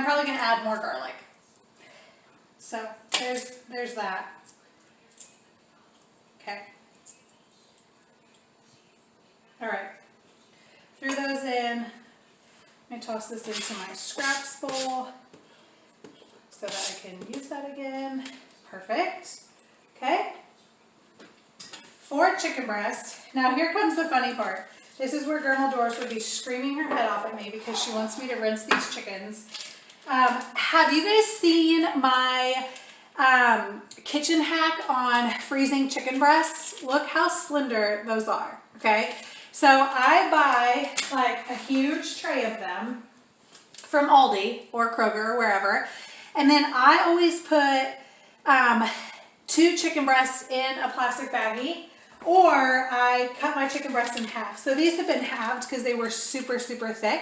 probably going to add more garlic. So there's that. Okay. All right. Threw those in. I toss this into my scraps bowl so that I can use that again. Perfect. Okay. 4 chicken breasts. Now here comes the funny part. This is where Grandma Doris would be screaming her head off at me because she wants me to rinse these chickens. Have you guys seen my kitchen hack on freezing chicken breasts? Look how slender those are, okay? So I buy like a huge tray of them from Aldi or Kroger or wherever, and then I always put 2 chicken breasts in a plastic baggie, or I cut my chicken breasts in half. So these have been halved because they were super, super thick.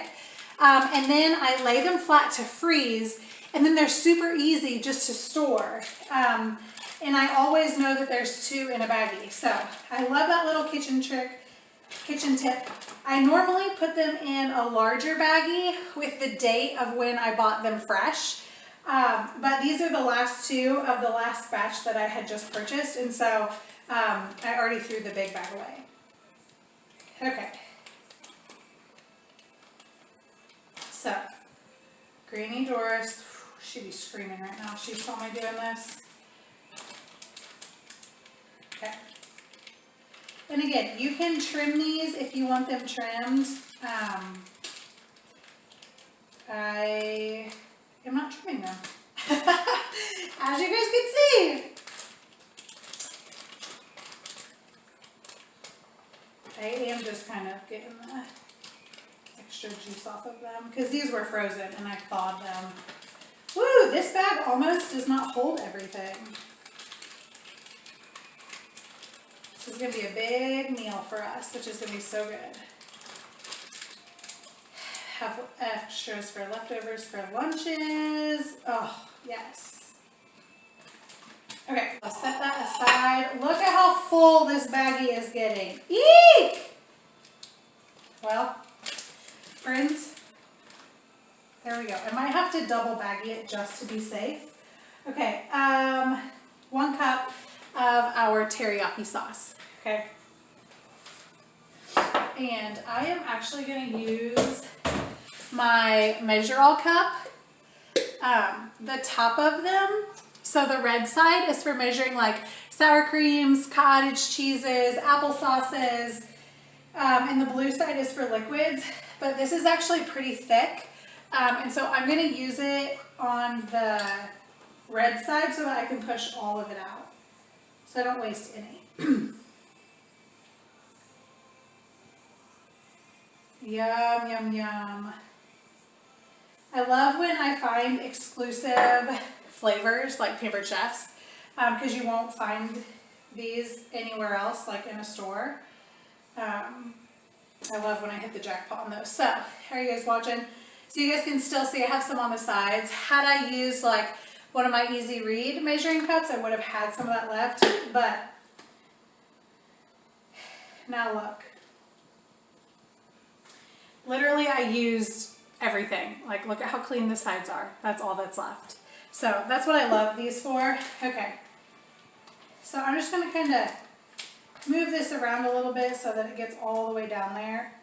And then I lay them flat to freeze, and then they're super easy just to store. And I always know that there's 2 in a baggie. So I love that little kitchen tip. I normally put them in a larger baggie with the date of when I bought them fresh. But these are the last 2 of the last batch that I had just purchased, and so I already threw the big bag away. Okay. So, Granny Doris, she'd be screaming right now if she saw me doing this. Okay. And again, you can trim these if you want them trimmed. I am not trimming them. As you guys can see. I am just kind of getting the extra juice off of them because these were frozen and I thawed them. Woo, this bag almost does not hold everything. This is going to be a big meal for us, which is going to be so good. Have extras for leftovers for lunches. Oh, yes. Okay, I'll set that aside. Look at how full this baggie is getting. Eek! Well, friends, there we go. I might have to double baggie it just to be safe. Okay, 1 cup of our teriyaki sauce. Okay. And I am actually going to use my Measure-All cup, the top of them. So the red side is for measuring like sour creams, cottage cheeses, apple sauces, and the blue side is for liquids. But this is actually pretty thick, and so I'm going to use it on the red side so that I can push all of it out, so I don't waste any. Yum, yum, yum. I love when I find exclusive flavors like Pampered Chefs, because you won't find these anywhere else, like in a store. I love when I hit the jackpot on those. So, are you guys watching? So you guys can still see I have some on the sides. Had I used like one of my Easy Read measuring cups, I would have had some of that left, but now look. Literally, I used everything. Like, look at how clean the sides are. That's all that's left. So that's what I love these for. Okay. So I'm just going to kind of move this around a little bit so that it gets all the way down there.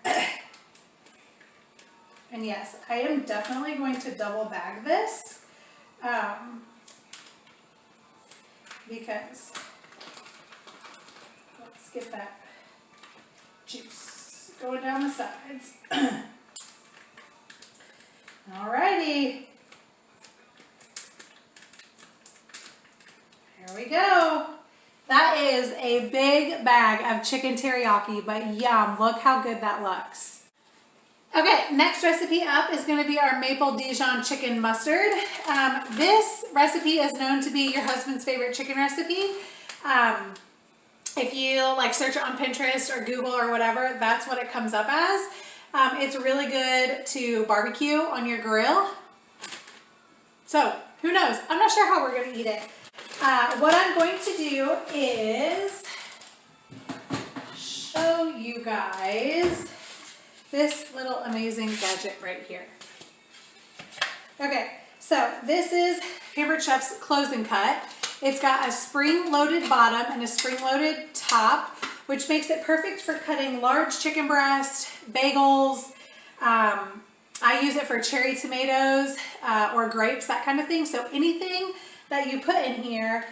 And yes, I am definitely going to double bag this. Because let's get that juice going down the sides. Alrighty. There we go. That is a big bag of chicken teriyaki, but yum, look how good that looks. Okay, next recipe up is going to be our maple Dijon chicken mustard. This recipe is known to be your husband's favorite chicken recipe. If you like search it on Pinterest or Google or whatever, that's what it comes up as. It's really good to barbecue on your grill. So, who knows? I'm not sure how we're going to eat it. What I'm going to do is show you guys this little amazing gadget right here. Okay, so this is Pampered Chef's Close and Cut. It's got a spring-loaded bottom and a spring-loaded top, which makes it perfect for cutting large chicken breast, bagels, I use it for cherry tomatoes or grapes, that kind of thing. So anything that you put in here,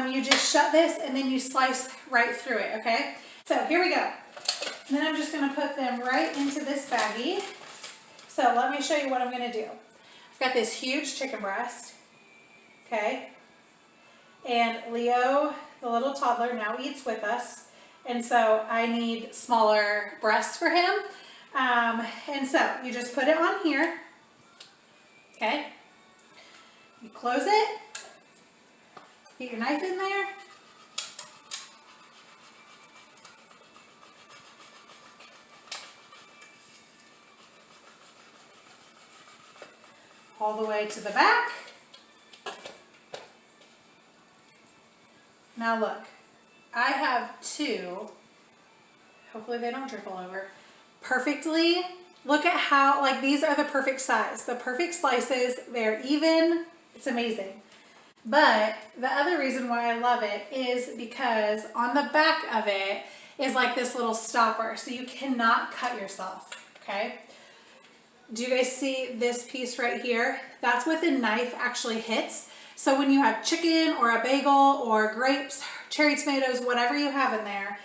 you just shut this and then you slice right through it, okay? So here we go. And then I'm just gonna put them right into this baggie. So let me show you what I'm gonna do. I've got this huge chicken breast, okay? And Leo, the little toddler, now eats with us. And so I need smaller breasts for him. And so you just put it on here, okay? You close it, get your knife in there. All the way to the back. Now look, I have two, hopefully they don't drip all over, perfectly. Look at how, like, these are the perfect size, the perfect slices, they're even, it's amazing. But the other reason why I love it is because on the back of it is like this little stopper, so you cannot cut yourself, okay? Do you guys see this piece right here? That's what the knife actually hits. So when you have chicken or a bagel or grapes, cherry tomatoes, whatever you have in there,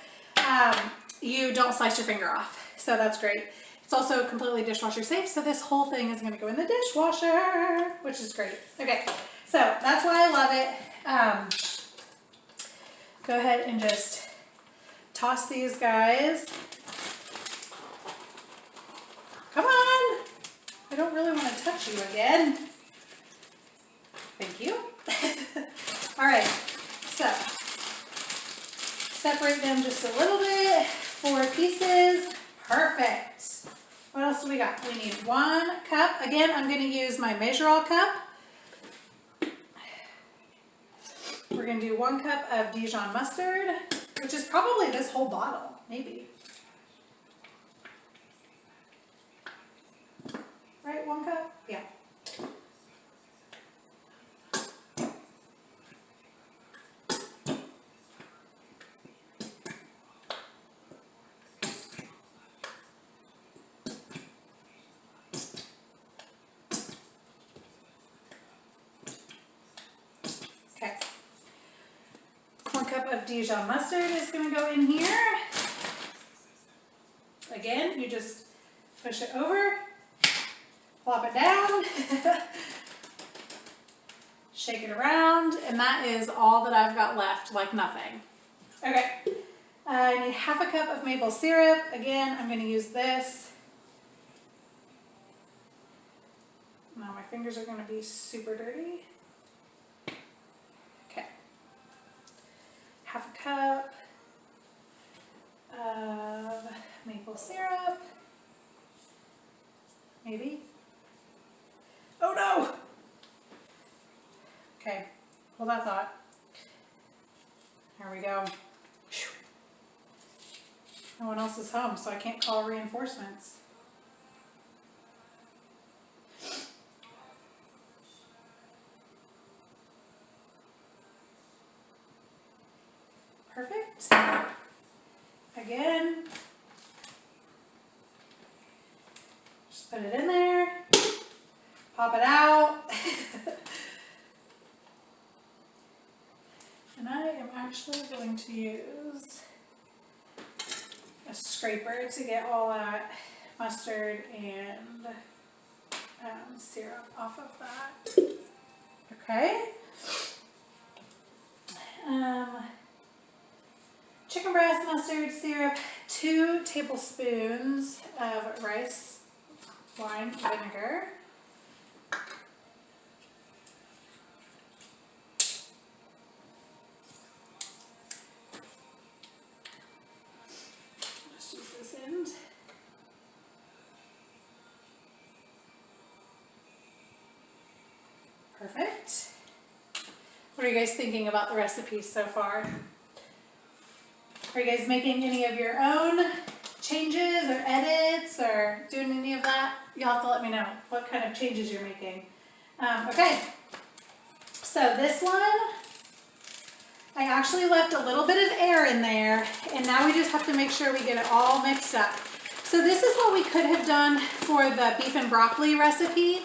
you don't slice your finger off. So that's great. It's also completely dishwasher safe. So this whole thing is gonna go in the dishwasher, which is great. Okay, so that's why I love it. Go ahead and just toss these guys. Come on. I don't really want to touch you again. Thank you. All right, so separate them just a little bit, 4 pieces, perfect. What else do we got? We need 1 cup. Again, I'm going to use my measure-all cup. We're going to do 1 cup of Dijon mustard, which is probably this whole bottle, maybe. Right, 1 cup? Yeah. Okay. 1 cup of Dijon mustard is going to go in here. Again, you just push it over. Plop it down, shake it around, and that is all that I've got left, like nothing. Okay, I need 1/2 cup of maple syrup. Again, I'm going to use this. Now my fingers are going to be super dirty. Okay, 1/2 cup of maple syrup, maybe. Oh no! Okay, hold that thought. There we go. No one else is home, so I can't call reinforcements. Perfect. Again. Just put it in there. Pop it out. And I am actually going to use a scraper to get all that mustard and syrup off of that. Okay. Chicken breast, mustard, syrup, 2 tablespoons of rice wine vinegar. Let's use this end. Perfect. What are you guys thinking about the recipe so far? Are you guys making any of your own changes or edits or doing any of that? You'll have to let me know what kind of changes you're making. Okay, so this one, I actually left a little bit of air in there, and now we just have to make sure we get it all mixed up. So this is what we could have done for the beef and broccoli recipe.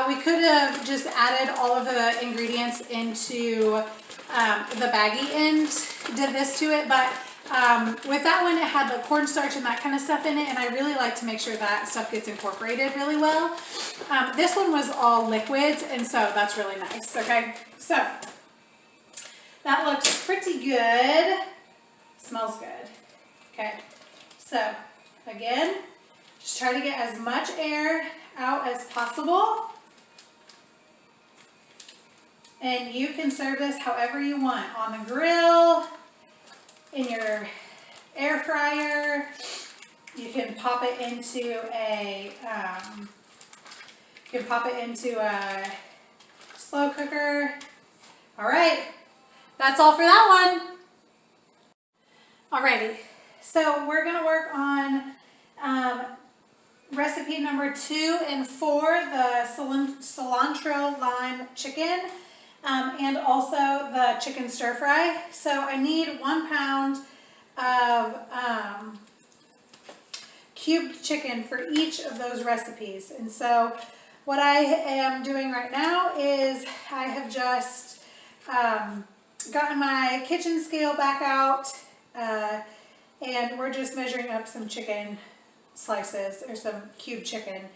We could have just added all of the ingredients into the baggy and did this to it, but with that one, it had the cornstarch and that kind of stuff in it, and I really like to make sure that stuff gets incorporated really well. This one was all liquids, and so that's really nice. Okay, so that looks pretty good. Smells good. Okay, so again, just try to get as much air out as possible. And you can serve this however you want, on the grill, in your air fryer. You can pop it into a slow cooker. All right, that's all for that one. Alrighty, so we're gonna work on recipe number 2 and 4, the cilantro lime chicken. And also the chicken stir fry. So I need 1 pound of cubed chicken for each of those recipes. And so what I am doing right now is I have just gotten my kitchen scale back out, and we're just measuring up some chicken slices, or some cubed chicken.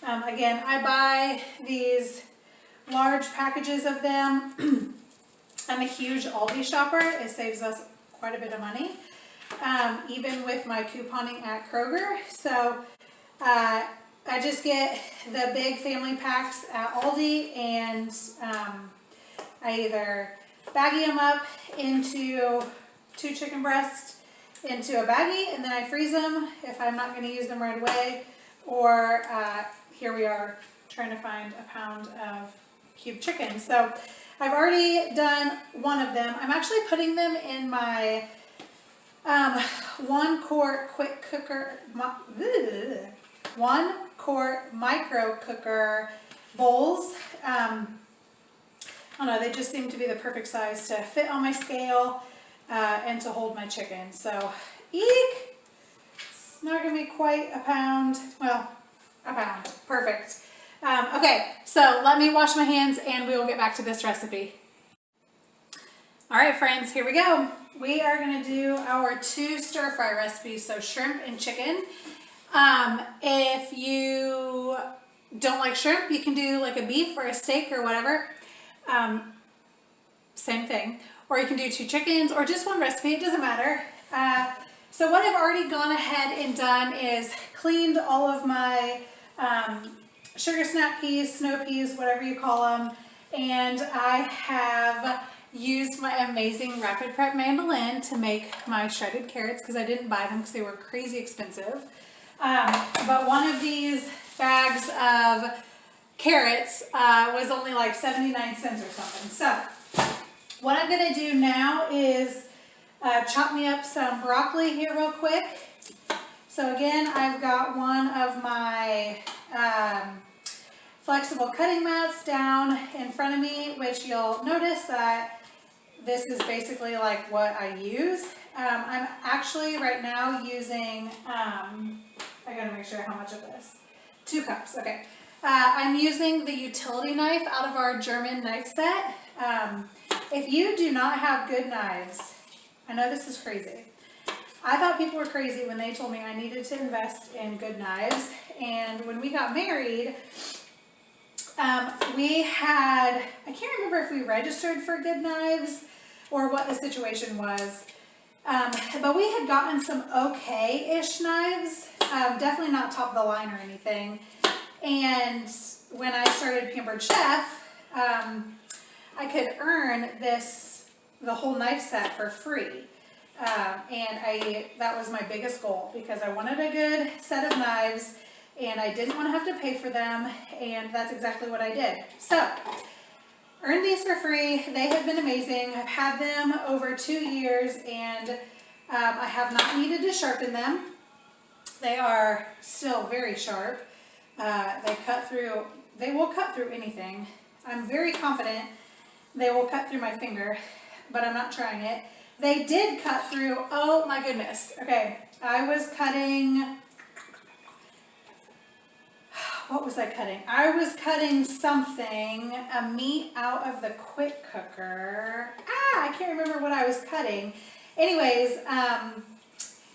Again, I buy these large packages of them. I'm a huge Aldi shopper. It saves us quite a bit of money, even with my couponing at Kroger. So I just get the big family packs at Aldi, and I either baggie them up into 2 chicken breasts into a baggie, and then I freeze them if I'm not going to use them right away, or here we are trying to find a pound of cubed chicken. So I've already done one of them. I'm actually putting them in my 1 quart quick cooker, 1 quart micro cooker bowls. I don't know, they just seem to be the perfect size to fit on my scale and to hold my chicken. So eek, it's not gonna be quite a pound. Well, a pound, perfect. Okay, so let me wash my hands and we will get back to this recipe. All right, friends, here we go. We are going to do our 2 stir fry recipes, so shrimp and chicken. If you don't like shrimp, you can do like a beef or a steak or whatever. Same thing. Or you can do 2 chickens or just 1 recipe, it doesn't matter. So what I've already gone ahead and done is cleaned all of my sugar snap peas, snow peas, whatever you call them, and I have used my amazing Rapid Prep Mandolin to make my shredded carrots, because I didn't buy them because they were crazy expensive. But one of these bags of carrots was only like 79 cents or something. So what I'm going to do now is chop me up some broccoli here real quick. So again, I've got one of my flexible cutting mats down in front of me, which you'll notice that this is basically like what I use. I'm actually right now using, I gotta make sure how much of this. 2 cups, okay. I'm using the utility knife out of our German knife set. If you do not have good knives, I know this is crazy. I thought people were crazy when they told me I needed to invest in good knives. And when we got married, we had, I can't remember if we registered for good knives or what the situation was, but we had gotten some okay-ish knives, definitely not top of the line or anything. And when I started Pampered Chef, I could earn the whole knife set for free. And that was my biggest goal, because I wanted a good set of knives and I didn't want to have to pay for them, and that's exactly what I did. So, earned these for free. They have been amazing. I've had them over 2 years, and I have not needed to sharpen them. They are still very sharp. They will cut through anything. I'm very confident they will cut through my finger, but I'm not trying it. they did cut through, oh my goodness. Okay, I was cutting, what was I cutting? I was cutting something, a meat out of the quick cooker. I can't remember what I was cutting. Anyways,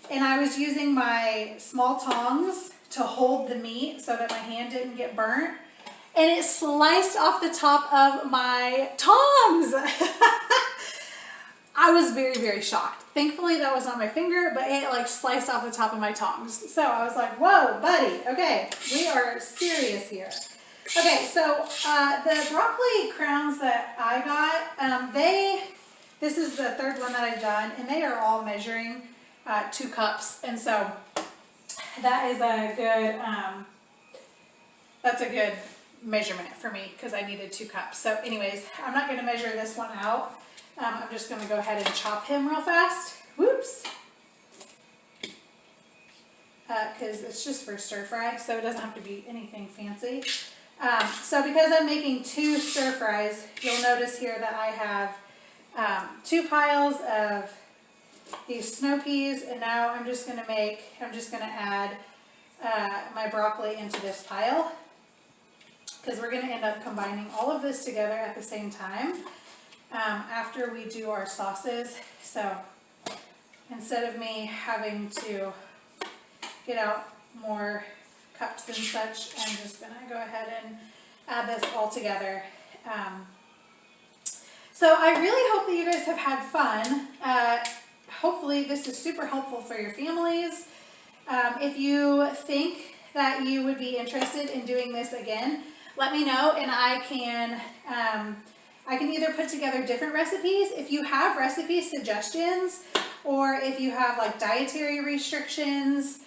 and I was using my small tongs to hold the meat so that my hand didn't get burnt. And it sliced off the top of my tongs. I was very, very shocked. Thankfully that was not my finger, but it like sliced off the top of my tongs. So I was like, whoa, buddy. Okay, we are serious here. Okay, so the broccoli crowns that I got, this is the third one that I've done, and they are all measuring 2 cups. And so that is a good, that's a good measurement for me because I needed 2 cups. So anyways, I'm not going to measure this one out. I'm just going to go ahead and chop him real fast. Whoops. Because it's just for stir fry, so it doesn't have to be anything fancy. So because I'm making 2 stir fries, you'll notice here that I have 2 piles of these snow peas, and now I'm just going to add my broccoli into this pile, because we're going to end up combining all of this together at the same time after we do our sauces. So instead of me having to get out more cups and such, I'm just going to go ahead and add this all together. So I really hope that you guys have had fun. Hopefully this is super helpful for your families. If you think that you would be interested in doing this again, let me know, and I can either put together different recipes. If you have recipe suggestions, or if you have like dietary restrictions,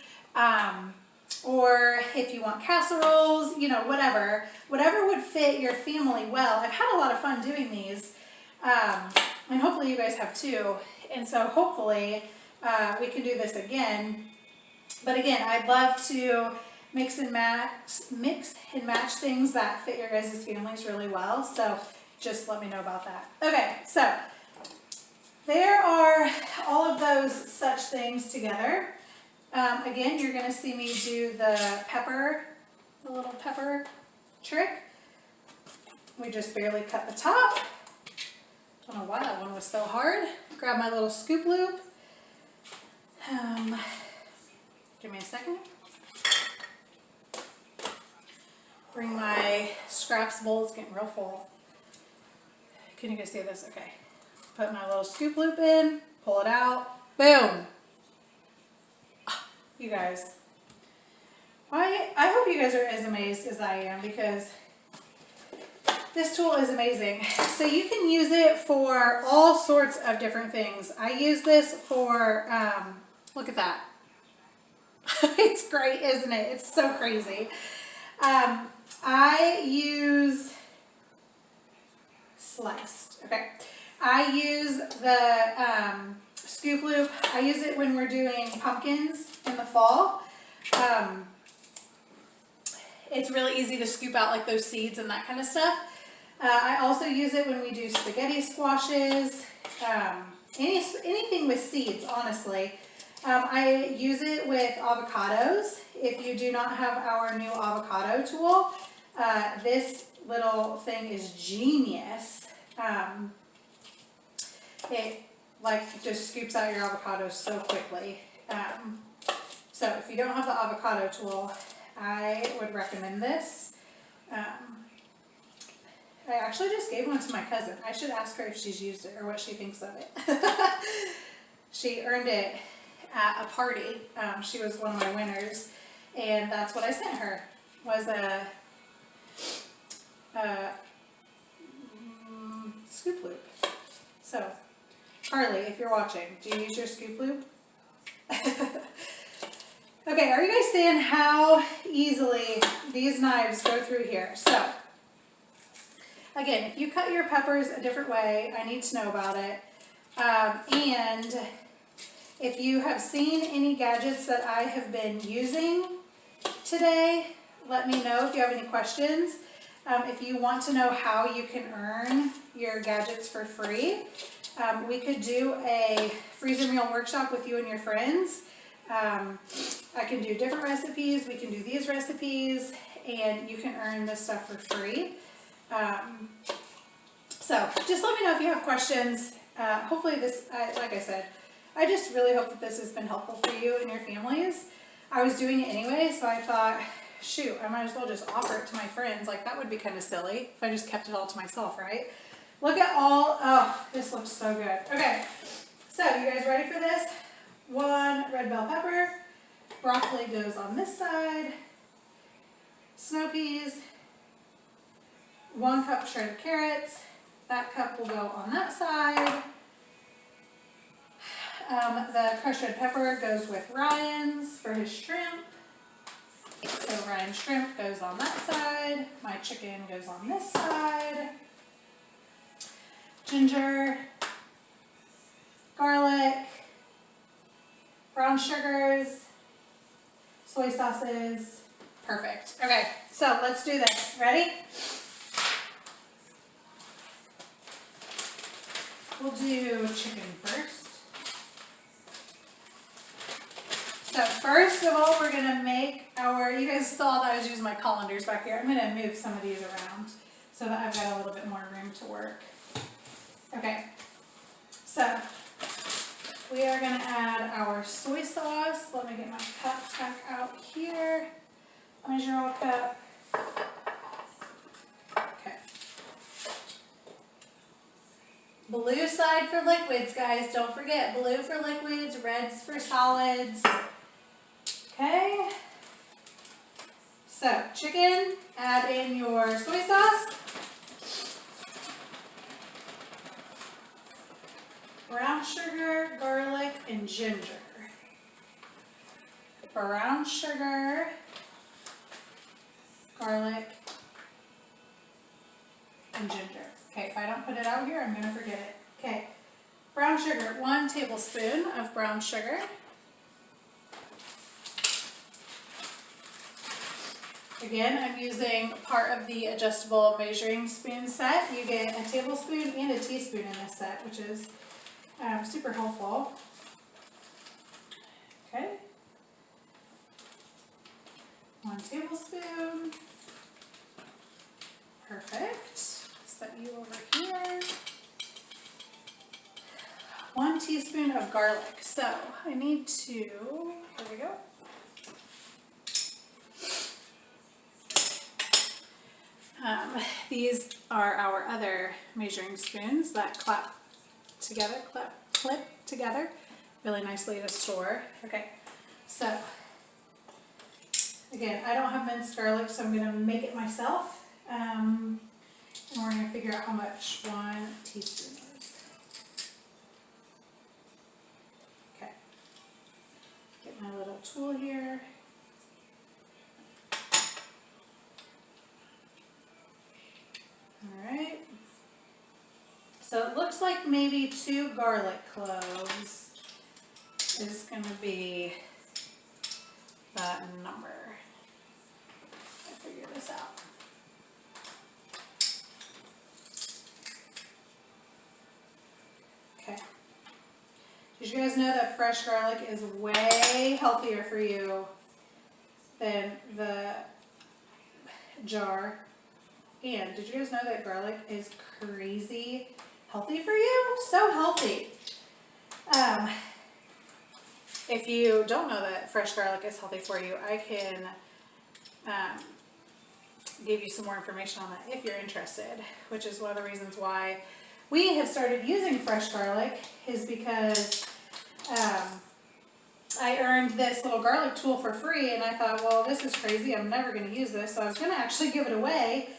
or if you want casseroles, you know, whatever would fit your family well. I've had a lot of fun doing these, and hopefully you guys have too. And so hopefully we can do this again. But again, I'd love to mix and match things that fit your guys' families really well. So just let me know about that. Okay, so there are all of those such things together. Again, you're going to see me do the little pepper trick. We just barely cut the top. Don't know why that one was so hard. Grab my little scoop loop. Give me a second. Bring my scraps bowl. It's getting real full. Can you guys see this? Okay. Put my little scoop loop in. Pull it out. Boom. You guys. I hope you guys are as amazed as I am, because this tool is amazing. So you can use it for all sorts of different things. I use this for, look at that. It's great, isn't it? It's so crazy. I use sliced. Okay. I use the scoop loop. I use it when we're doing pumpkins in the fall. It's really easy to scoop out like those seeds and that kind of stuff. I also use it when we do spaghetti squashes, anything with seeds, honestly. I use it with avocados. If you do not have our new avocado tool, this little thing is genius. It like just scoops out your avocados so quickly. So if you don't have the avocado tool, I would recommend this. I actually just gave one to my cousin. I should ask her if she's used it or what she thinks of it. She earned it at a party. She was one of my winners, and that's what I sent her, was a scoop loop. So, Carly, if you're watching, do you use your scoop loop? Okay, are you guys seeing how easily these knives go through here? So, again, if you cut your peppers a different way, I need to know about it. And if you have seen any gadgets that I have been using today, let me know if you have any questions. If you want to know how you can earn your gadgets for free, we could do a freezer meal workshop with you and your friends. I can do different recipes. We can do these recipes, and you can earn this stuff for free. So just let me know if you have questions. Hopefully this, like I said, I just really hope that this has been helpful for you and your families. I was doing it anyway, so I thought, shoot, I might as well just offer it to my friends. Like, that would be kind of silly if I just kept it all to myself, right? Look at all, oh, this looks so good. Okay, so you guys ready for this? 1 red bell pepper, broccoli goes on this side, snow peas, 1 cup shredded carrots, that cup will go on that side. The crushed red pepper goes with Ryan's for his shrimp. So Ryan's shrimp goes on that side. My chicken goes on this side. Ginger, garlic, brown sugars, soy sauces. Perfect. Okay, so let's do this. Ready? We'll do chicken first. So first of all, we're gonna make our, you guys saw that I was using my colanders back here. I'm gonna move some of these around so that I've got a little bit more room to work. Okay, so we are gonna add our soy sauce. Let me get my cup back out here. Measure all cup. Okay. Blue side for liquids, guys. Don't forget, blue for liquids, reds for solids. Okay. So, chicken, add in your soy sauce. Brown sugar, garlic, and ginger. Brown sugar, garlic, and ginger. Okay, if I don't put it out here, I'm going to forget it. Okay, brown sugar, 1 tablespoon of brown sugar. Again, I'm using part of the adjustable measuring spoon set. You get a tablespoon and a teaspoon in this set, which is super helpful. Okay. 1 tablespoon. Perfect. Set you over here. 1 teaspoon of garlic. So I need to, there we go. These are our other measuring spoons that clip together really nicely to store. Okay, so again, I don't have minced garlic, so I'm going to make it myself. And we're going to figure out how much 1 teaspoon is. Okay, get my little tool here. Alright, so it looks like maybe 2 garlic cloves is going to be that number. I'll figure this out. Okay. Did you guys know that fresh garlic is way healthier for you than the jar? And did you guys know that garlic is crazy healthy for you? So healthy. If you don't know that fresh garlic is healthy for you, I can give you some more information on that if you're interested, which is one of the reasons why we have started using fresh garlic is because I earned this little garlic tool for free, and I thought, well, this is crazy. I'm never going to use this, so I was going to actually give it away.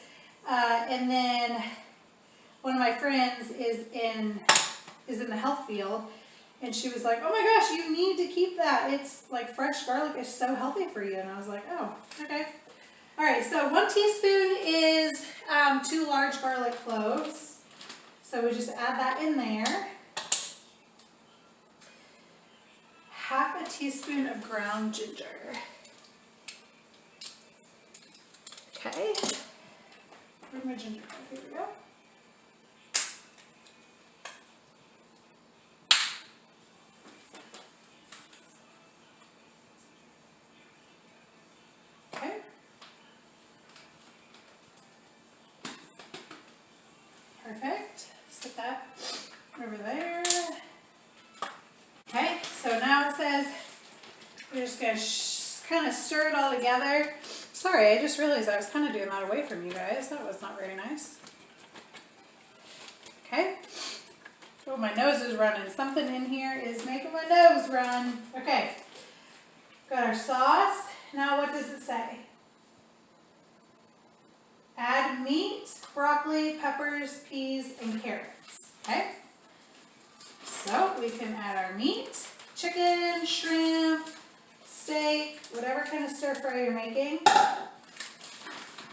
And then one of my friends is in the health field, and she was like, oh my gosh, you need to keep that. It's like fresh garlic is so healthy for you. And I was like, oh, okay. All right, so 1 teaspoon is 2 large garlic cloves. So we just add that in there. Half a teaspoon of ground ginger. Okay. Where's my ginger? Here we go. Perfect. Set that over there. Okay, so now it says we're just going to kind of stir it all together. Sorry, I just realized I was kind of doing that away from you guys. That was not very nice. Okay. Oh, my nose is running. Something in here is making my nose run. Okay. Got our sauce. Now what does it say? Add meat, broccoli, peppers, peas, and carrots. Okay? So we can add our meat, chicken, shrimp, steak, whatever kind of stir fry you're making.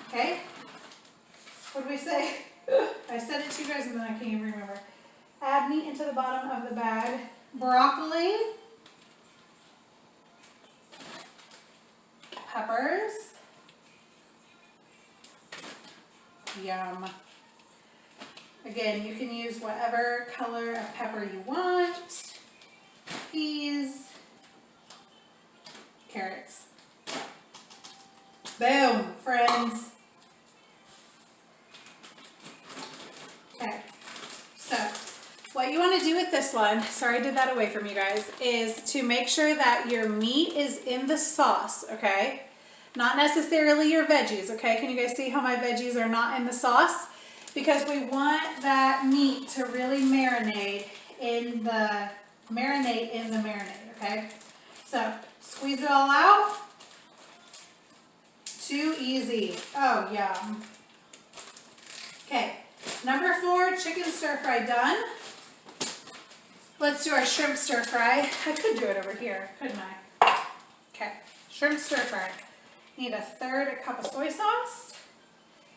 Okay? What did we say? I said it to you guys and then I can't even remember. Add meat into the bottom of the bag. Broccoli, peppers, yum. Again, you can use whatever color of pepper you want. Peas, carrots. Boom, friends. Okay, so what you want to do with this one, sorry I did that away from you guys, is to make sure that your meat is in the sauce, okay? Not necessarily your veggies, okay? Can you guys see how my veggies are not in the sauce? Because we want that meat to really marinate in the marinade, okay? So squeeze it all out. Too easy. Oh, yum. Okay, number 4, chicken stir fry done. Let's do our shrimp stir fry. I could do it over here, couldn't I? Okay, shrimp stir fry. Need 1/3 cup of soy sauce.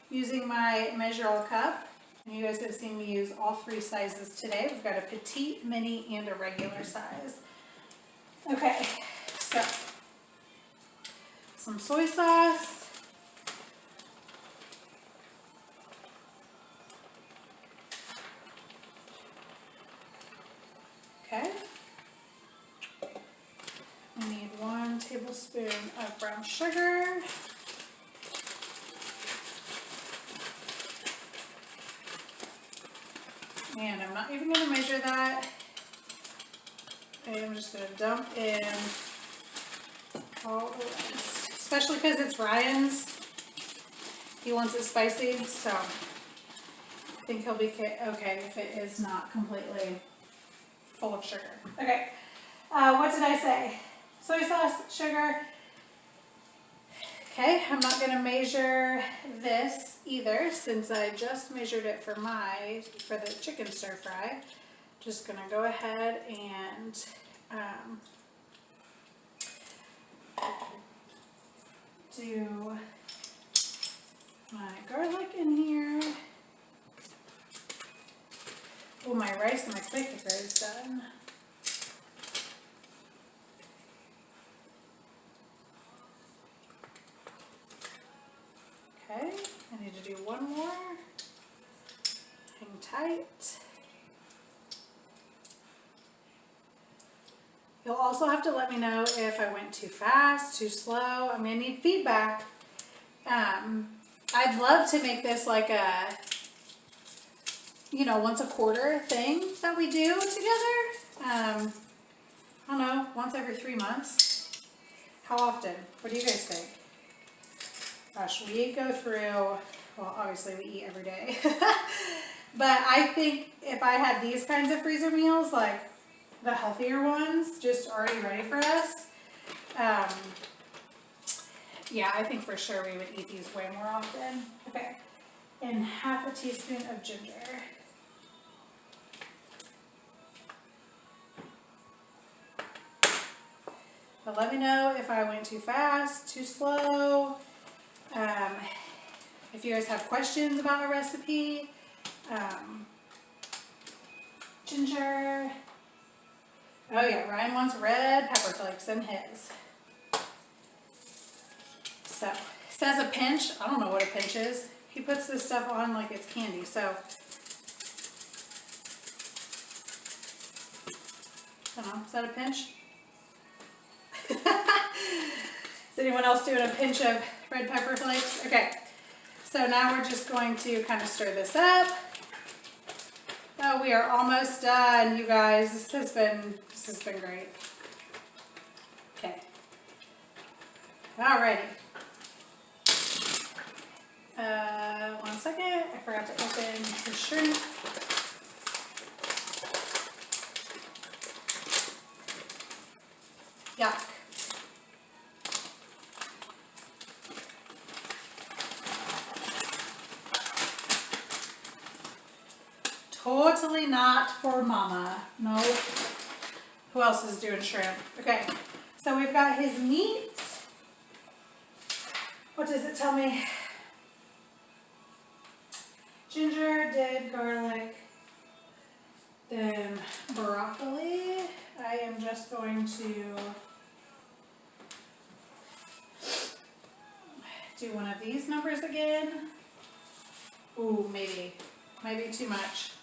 Using my measure all cup. And you guys have seen me use all 3 sizes today. We've got a petite, mini, and a regular size. Okay, so some soy sauce. Okay. We need 1 tablespoon of brown sugar. And I'm not even going to measure that. Okay, I'm just going to dump in all the rest. Especially because it's Ryan's. He wants it spicy, so I think he'll be okay if it is not completely full of sugar. Okay, what did I say? Soy sauce, sugar. Okay, I'm not going to measure this either since I just measured it for the chicken stir fry. Just going to go ahead and do my garlic in here. Oh, my rice and my clay cooker is done. Okay, I need to do one more. Hang tight. You'll also have to let me know if I went too fast, too slow. I'm gonna need feedback. I'd love to make this like a, once a quarter thing that we do together. I don't know, once every 3 months. How often? What do you guys think? Gosh, we go through, well, obviously we eat every day. But I think if I had these kinds of freezer meals, like the healthier ones, just already ready for us, yeah, I think for sure we would eat these way more often. Okay, and 1/2 teaspoon of ginger. But let me know if I went too fast, too slow. If you guys have questions about a recipe, ginger. Oh yeah, Ryan wants red pepper flakes in his. So, it says a pinch. I don't know what a pinch is. He puts this stuff on like it's candy, so. I don't know, is that a pinch? Is anyone else doing a pinch of red pepper flakes? Okay, so now we're just going to kind of stir this up. Oh, we are almost done, you guys. This has been great. Okay. Alrighty. 1 second. I forgot to open the shrimp. Yuck. Totally not for mama. No. Who else is doing shrimp? Okay. So we've got his meat. What does it tell me? Ginger, dead garlic, then broccoli. I am just going to do one of these numbers again. Ooh, maybe too much.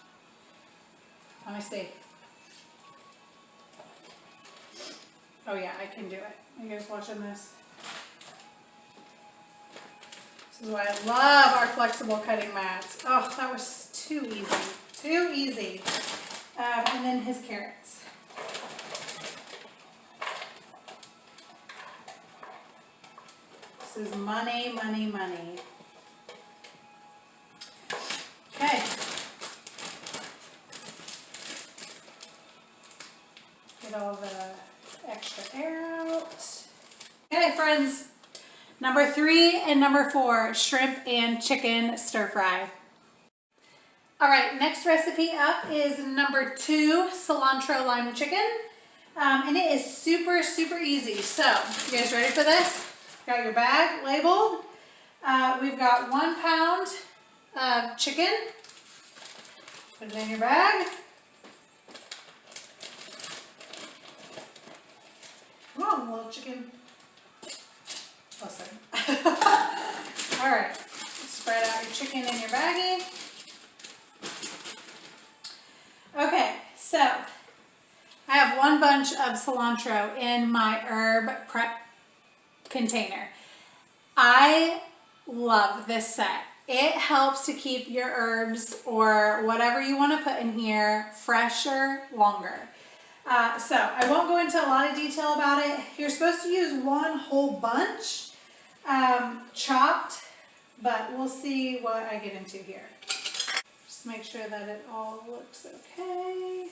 Let me see. Oh yeah, I can do it. Are you guys watching this? This is why I love our flexible cutting mats. Oh, that was too easy. Too easy. And then his carrots. This is money, money, money. Okay. Get all the extra air out. Okay, friends. Number 3 and number 4, shrimp and chicken stir fry. All right, next recipe up is number 2, cilantro lime chicken. And it is super, super easy. So, you guys ready for this? Got your bag labeled. We've got 1 pound of chicken. Put it in your bag. Come on, little chicken. Listen. All right, spread out your chicken in your baggie. Okay, so I have 1 bunch of cilantro in my herb prep container. I love this set. It helps to keep your herbs or whatever you want to put in here fresher longer. So I won't go into a lot of detail about it. You're supposed to use 1 whole bunch chopped, but we'll see what I get into here. Just make sure that it all looks okay.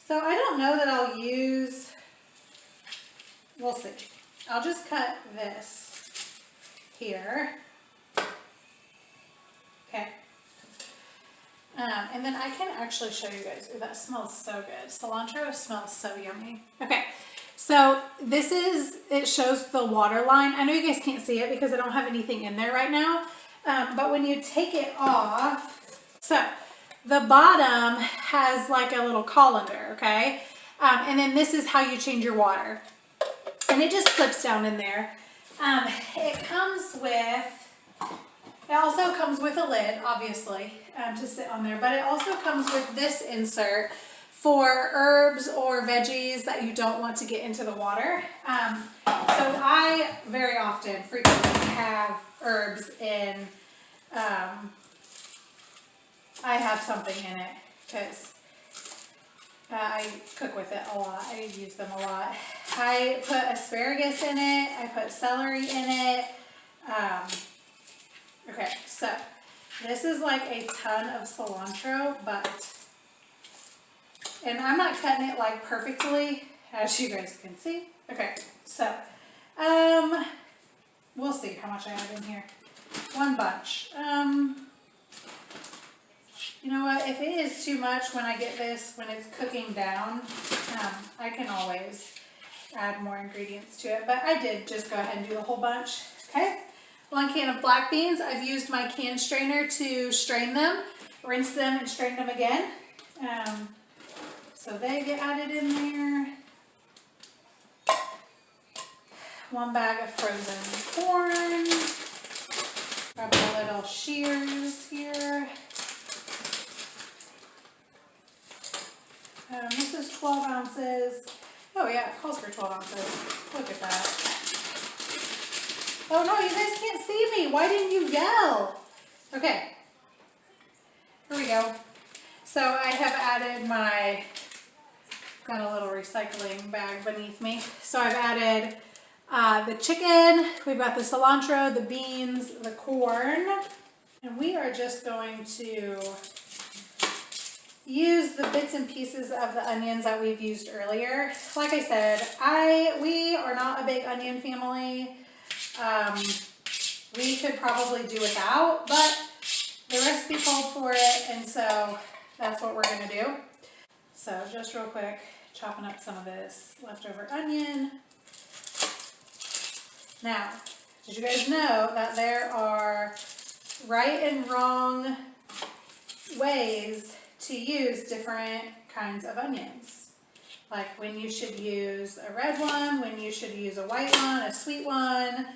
So I don't know that I'll use, we'll see. I'll just cut this here. Okay. And then I can actually show you guys. Ooh, that smells so good. Cilantro smells so yummy. Okay, so this is, it shows the water line. I know you guys can't see it because I don't have anything in there right now. But when you take it off, so the bottom has like a little colander, okay? And then this is how you change your water. And it just clips down in there. It also comes with a lid, obviously, to sit on there, but it also comes with this insert for herbs or veggies that you don't want to get into the water. So I very often, frequently have herbs in, I have something in it because I cook with it a lot. I use them a lot. I put asparagus in it. I put celery in it. Okay, so this is like a ton of cilantro, and I'm not cutting it like perfectly, as you guys can see. Okay, so, we'll see how much I have in here. 1 bunch. You know what, if it is too much when I get this, when it's cooking down, I can always add more ingredients to it, but I did just go ahead and do a whole bunch, okay? 1 can of black beans. I've used my can strainer to strain them, rinse them, and strain them again. So they get added in there. 1 bag of frozen corn. Grab a little shears here. This is 12 ounces. Oh yeah, it calls for 12 ounces. Look at that. Oh no, you guys can't see me. Why didn't you yell? Okay. Here we go. So I have added got a little recycling bag beneath me. So I've added the chicken, we've got the cilantro, the beans, the corn, and we are just going to use the bits and pieces of the onions that we've used earlier. Like I said, we are not a big onion family. We could probably do without, but the recipe called for it, and so that's what we're gonna do. So just real quick, chopping up some of this leftover onion. Now, did you guys know that there are right and wrong ways to use different kinds of onions? Like when you should use a red one, when you should use a white one, a sweet one.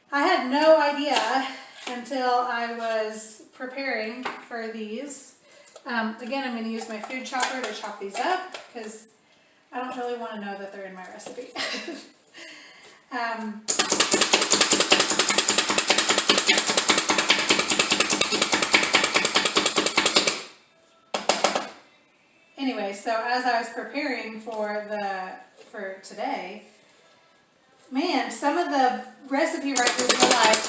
I had no idea until I was preparing for these. Again, I'm going to use my food chopper to chop these up because I don't really want to know that they're in my recipe. Anyway, so as I was preparing for today, man, some of the recipe writers were like,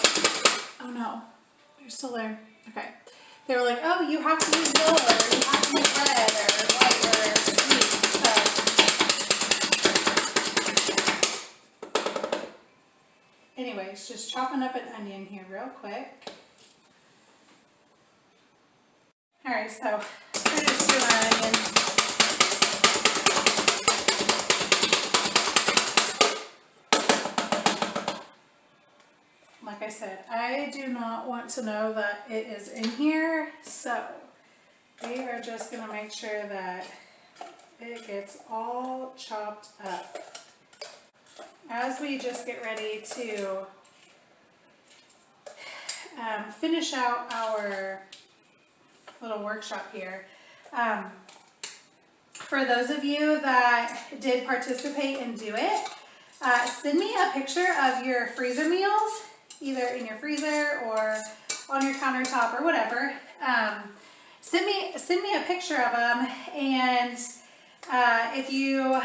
oh no, they're still there. Okay. They were like, oh, you have to use yellow, or you have to use red, or white, or sweet. So, anyways, just chopping up an onion here real quick. All right, so we're just doing our onion. Like I said, I do not want to know that it is in here, so we are just going to make sure that it gets all chopped up. As we just get ready to finish out our little workshop here, for those of you that did participate and do it, send me a picture of your freezer meals, either in your freezer or on your countertop or whatever. Send me a picture of them, and if you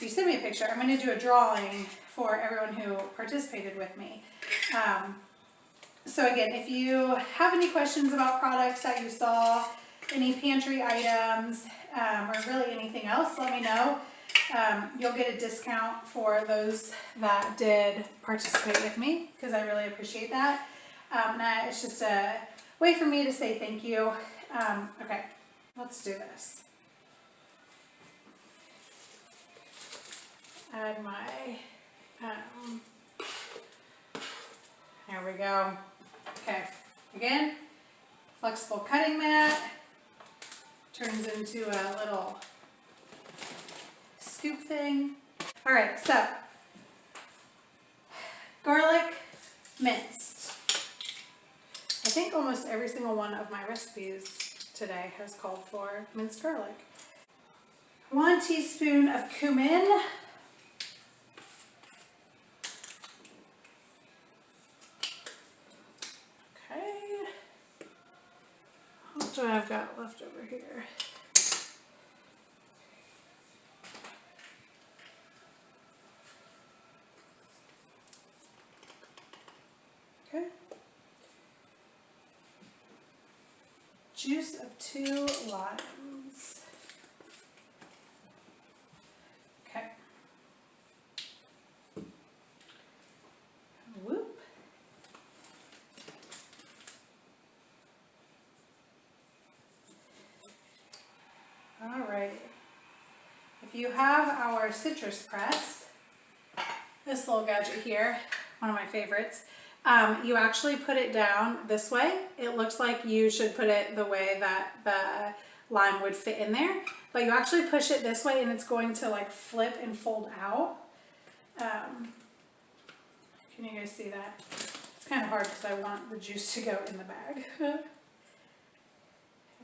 send me a picture, I'm going to do a drawing for everyone who participated with me. So again, if you have any questions about products that you saw, any pantry items, or really anything else, let me know. You'll get a discount for those that did participate with me, because I really appreciate that. It's just a way for me to say thank you. Okay, let's do this. Add my, there we go. Okay, again, flexible cutting mat turns into a little scoop thing. All right, so garlic minced. I think almost every single one of my recipes today has called for minced garlic. 1 teaspoon of cumin. Okay. What do I've got left over here? Okay. Juice of 2 limes. Okay. Whoop. All right. If you have our citrus press, this little gadget here, one of my favorites, you actually put it down this way. It looks like you should put it the way that the lime would fit in there, but you actually push it this way and it's going to like flip and fold out. Can you guys see that? It's kind of hard because I want the juice to go in the bag and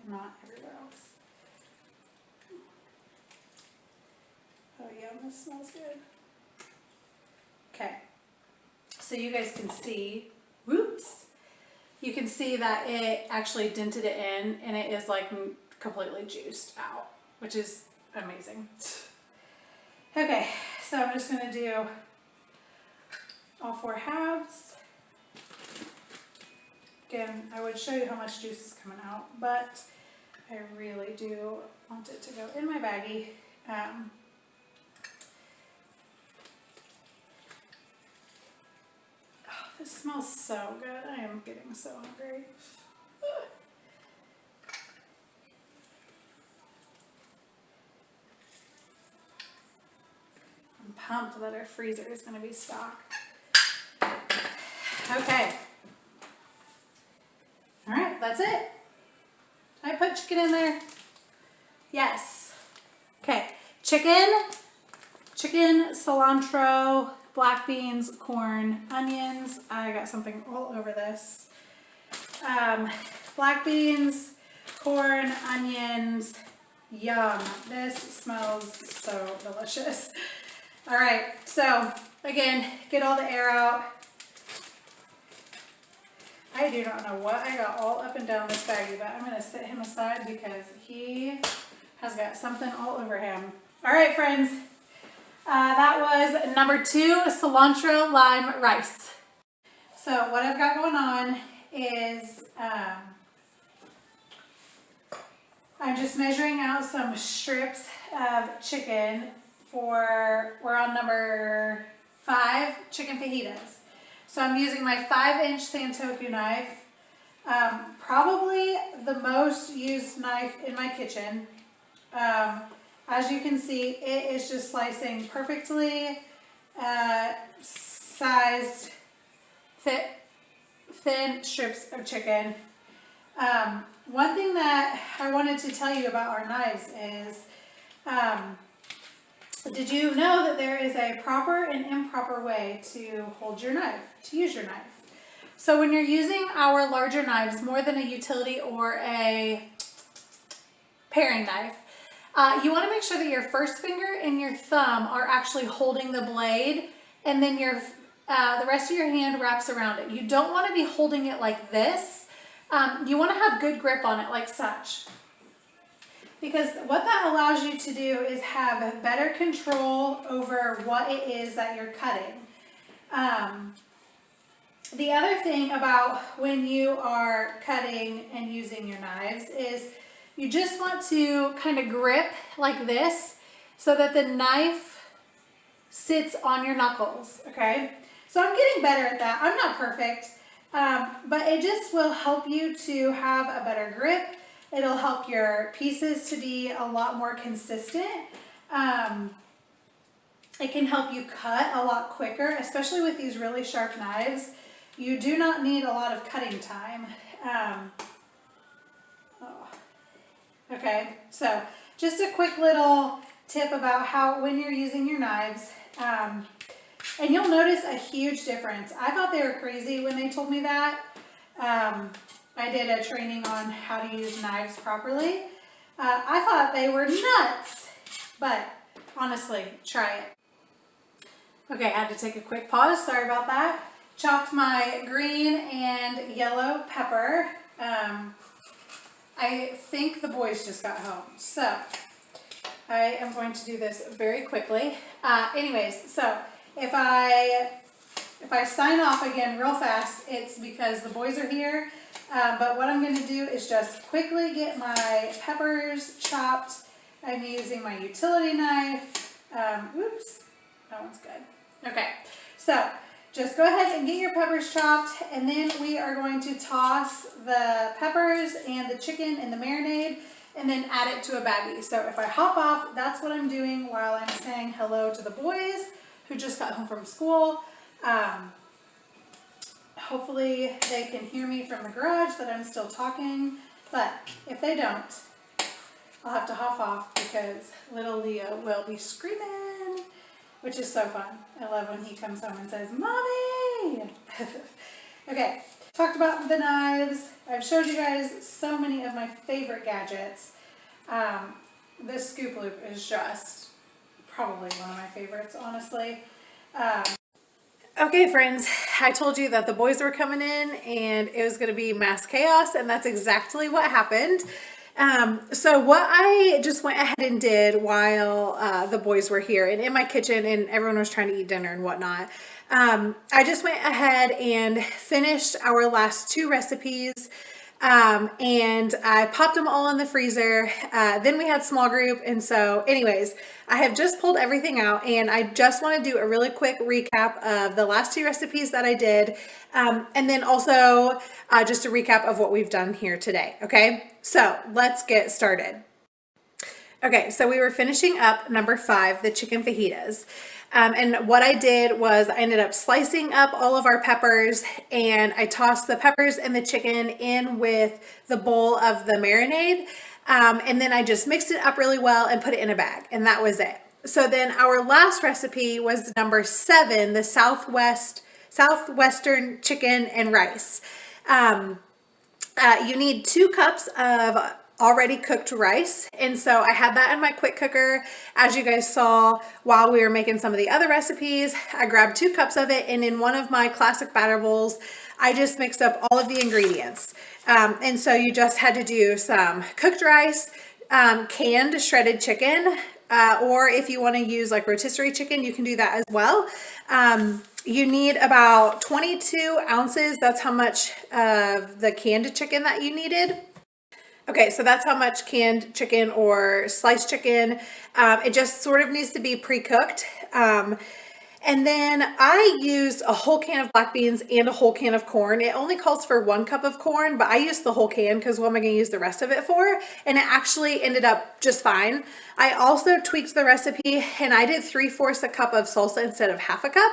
not everywhere else. Oh yeah, this smells good. Okay. So you guys can see, whoops, you can see that it actually dented it in and it is like completely juiced out, which is amazing. Okay, so I'm just going to do all 4 halves. Again, I would show you how much juice is coming out, but I really do want it to go in my baggie. Oh, this smells so good. I am getting so hungry. I'm pumped that our freezer is going to be stocked. Okay. All right, that's it. Did I put chicken in there? Yes. Okay, chicken, cilantro, black beans, corn, onions. I got something all over this. Black beans, corn, onions. Yum. This smells so delicious. All right, so again, get all the air out. I do not know what I got all up and down this baggie, but I'm going to set him aside because he has got something all over him. All right, friends. That was number 2, cilantro lime rice. So what I've got going on is I'm just measuring out some strips of chicken we're on number 5 chicken fajitas. So I'm using my 5-inch Santoku knife, probably the most used knife in my kitchen. As you can see, it is just slicing perfectly sized, thin strips of chicken. One thing that I wanted to tell you about our knives is, did you know that there is a proper and improper way to hold your knife, to use your knife? So when you're using our larger knives, more than a utility or a paring knife, you want to make sure that your first finger and your thumb are actually holding the blade, and then the rest of your hand wraps around it. You don't want to be holding it like this. You want to have good grip on it like such. Because what that allows you to do is have better control over what it is that you're cutting. The other thing about when you are cutting and using your knives is you just want to kind of grip like this so that the knife sits on your knuckles, okay? So I'm getting better at that. I'm not perfect, but it just will help you to have a better grip. It'll help your pieces to be a lot more consistent. It can help you cut a lot quicker, especially with these really sharp knives. You do not need a lot of cutting time. Okay, so just a quick little tip about how when you're using your knives, and you'll notice a huge difference. I thought they were crazy when they told me that. I did a training on how to use knives properly. I thought they were nuts, but honestly, try it. Okay, I had to take a quick pause. Sorry about that. Chopped my green and yellow pepper. I think the boys just got home, so I am going to do this very quickly. Anyways, so if I sign off again real fast, it's because the boys are here. But what I'm going to do is just quickly get my peppers chopped. I'm using my utility knife. Oops, that one's good. Okay, so just go ahead and get your peppers chopped, and then we are going to toss the peppers and the chicken in the marinade and then add it to a baggie. So if I hop off, that's what I'm doing while I'm saying hello to the boys who just got home from school. Hopefully they can hear me from the garage that I'm still talking, but if they don't, I'll have to hop off because little Leo will be screaming, which is so fun. I love when he comes home and says, "Mommy!" Okay, talked about the knives. I've showed you guys so many of my favorite gadgets. This scoop loop is just probably one of my favorites, honestly. Okay, friends, I told you that the boys were coming in and it was going to be mass chaos, and that's exactly what happened. So what I just went ahead and did while the boys were here and in my kitchen and everyone was trying to eat dinner and whatnot, I just went ahead and finished our last 2 recipes. And I popped them all in the freezer. Then we had small group. And so anyways, I have just pulled everything out and I just want to do a really quick recap of the last 2 recipes that I did. And then also just a recap of what we've done here today. Okay, so let's get started. Okay, so we were finishing up number 5, the chicken fajitas. And what I did was I ended up slicing up all of our peppers and I tossed the peppers and the chicken in with the bowl of the marinade. And then I just mixed it up really well and put it in a bag, and that was it. So then our last recipe was number 7, the Southwestern chicken and rice. You need 2 cups of already cooked rice, and so I had that in my quick cooker. As you guys saw while we were making some of the other recipes, I grabbed 2 cups of it, and in one of my classic batter bowls I just mixed up all of the ingredients. And so you just had to do some cooked rice, canned shredded chicken, or if you want to use like rotisserie chicken, you can do that as well. You need about 22 ounces. That's how much of the canned chicken that you needed. Okay, so that's how much canned chicken or sliced chicken. It just sort of needs to be pre-cooked. And then I used a whole can of black beans and a whole can of corn. It only calls for 1 cup of corn, but I used the whole can because what am I going to use the rest of it for? And it actually ended up just fine. I also tweaked the recipe and I did 3/4 a cup of salsa instead of 1/2 cup.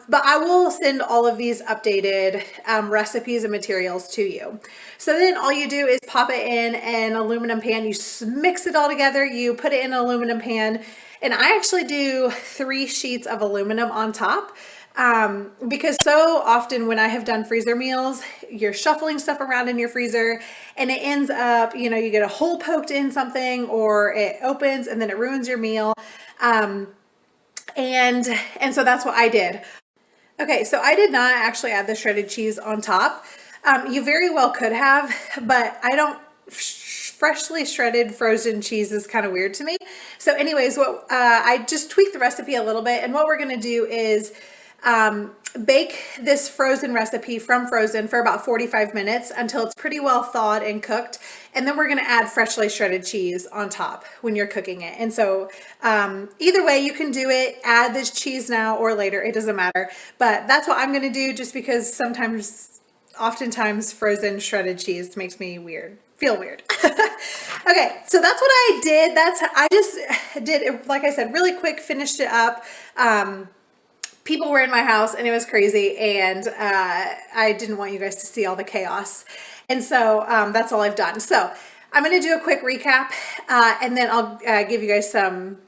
But I will send all of these updated recipes and materials to you. So then all you do is pop it in an aluminum pan. You mix it all together. You put it in an aluminum pan. And I actually do 3 sheets of aluminum on top because so often when I have done freezer meals, you're shuffling stuff around in your freezer and it ends up, you know, you get a hole poked in something or it opens and then it ruins your meal. And so that's what I did. Okay, so I did not actually add the shredded cheese on top. You very well could have, but I don't. Freshly shredded frozen cheese is kind of weird to me. So anyways, what I just tweaked the recipe a little bit, and what we're going to do is bake this frozen recipe from frozen for about 45 minutes until it's pretty well thawed and cooked, and then we're going to add freshly shredded cheese on top when you're cooking it. And so either way you can do it, add this cheese now or later, it doesn't matter, but that's what I'm going to do just because oftentimes frozen shredded cheese makes me feel weird. Okay, so that's what I did. I just did it, like I said, really quick, finished it up. People were in my house and it was crazy, and I didn't want you guys to see all the chaos. And so that's all I've done. So I'm going to do a quick recap and then I'll give you guys some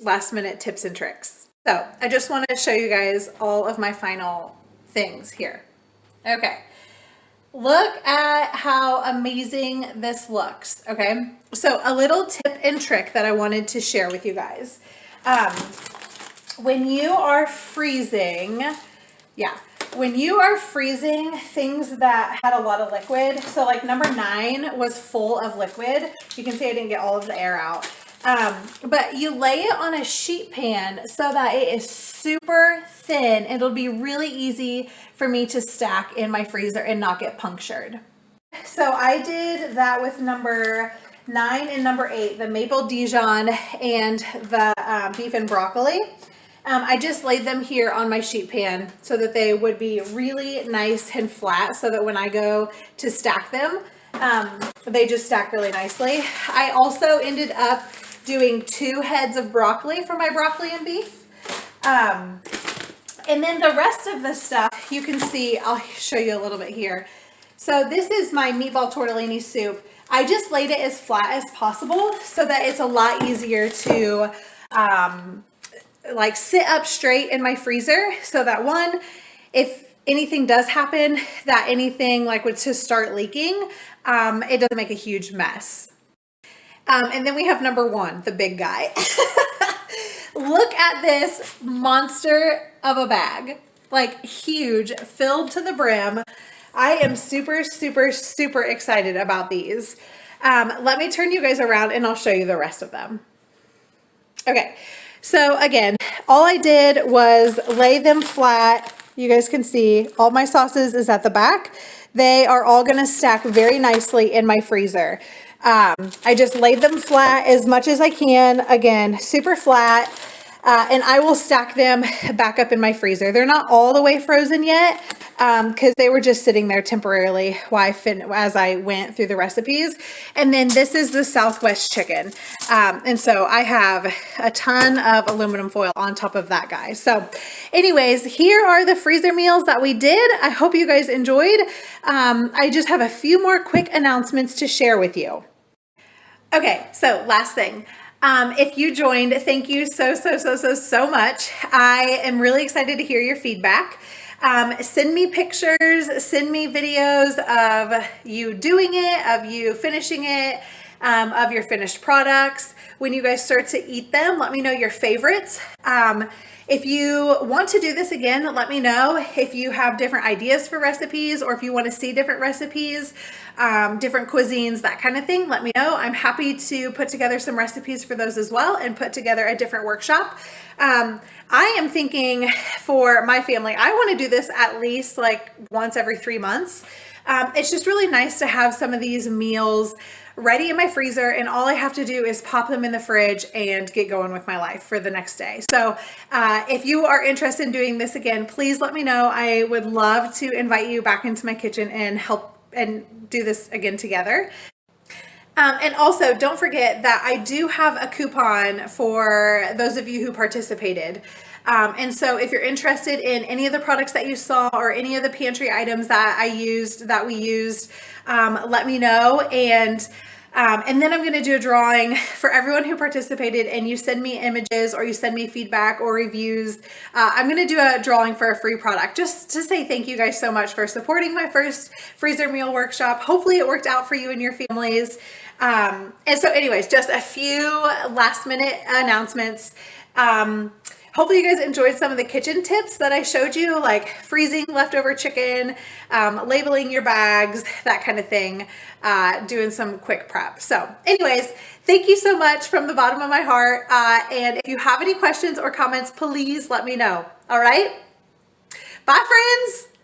last minute tips and tricks. So I just want to show you guys all of my final things here. Okay. Look at how amazing this looks, okay? So a little tip and trick that I wanted to share with you guys. When you are freezing things that had a lot of liquid, so like number 9 was full of liquid. You can see I didn't get all of the air out. But you lay it on a sheet pan so that it is super thin. It'll be really easy for me to stack in my freezer and not get punctured. So I did that with number 9 and number 8, the maple Dijon and the beef and broccoli. I just laid them here on my sheet pan so that they would be really nice and flat so that when I go to stack them, they just stack really nicely. I also ended up doing 2 heads of broccoli for my broccoli and beef. And then the rest of the stuff, you can see, I'll show you a little bit here. So this is my meatball tortellini soup. I just laid it as flat as possible so that it's a lot easier to like sit up straight in my freezer, so that if anything does happen, that anything like would to start leaking, it doesn't make a huge mess. And then we have number 1, the big guy. Look at this monster of a bag. like huge, filled to the brim. I am super, super, super excited about these. Let me turn you guys around and I'll show you the rest of them. Okay, so again, all I did was lay them flat. You guys can see all my sauces is at the back. They are all gonna stack very nicely in my freezer. I just laid them flat as much as I can. Again, super flat. And I will stack them back up in my freezer. They're not all the way frozen yet because they were just sitting there temporarily as I went through the recipes. And then this is the Southwest chicken. And so I have a ton of aluminum foil on top of that, guys. So anyways, here are the freezer meals that we did. I hope you guys enjoyed. I just have a few more quick announcements to share with you. Okay, so last thing. If you joined, thank you so much. I am really excited to hear your feedback. Send me pictures, send me videos of you doing it, of you finishing it, of your finished products. When you guys start to eat them, let me know your favorites. If you want to do this again, let me know. If you have different ideas for recipes or if you want to see different recipes, different cuisines, that kind of thing, let me know. I'm happy to put together some recipes for those as well and put together a different workshop. I am thinking for my family, I want to do this at least like once every 3 months. It's just really nice to have some of these meals ready in my freezer and all I have to do is pop them in the fridge and get going with my life for the next day. So if you are interested in doing this again, please let me know. I would love to invite you back into my kitchen and help and do this again together. And also don't forget that I do have a coupon for those of you who participated. And so if you're interested in any of the products that you saw or any of the pantry items that we used, let me know. And then I'm going to do a drawing for everyone who participated and you send me images or you send me feedback or reviews. I'm going to do a drawing for a free product just to say thank you guys so much for supporting my first freezer meal workshop. Hopefully it worked out for you and your families. And so anyways, just a few last minute announcements. Hopefully you guys enjoyed some of the kitchen tips that I showed you, like freezing leftover chicken, labeling your bags, that kind of thing, doing some quick prep. So anyways, thank you so much from the bottom of my heart. And if you have any questions or comments, please let me know. All right. Bye, friends.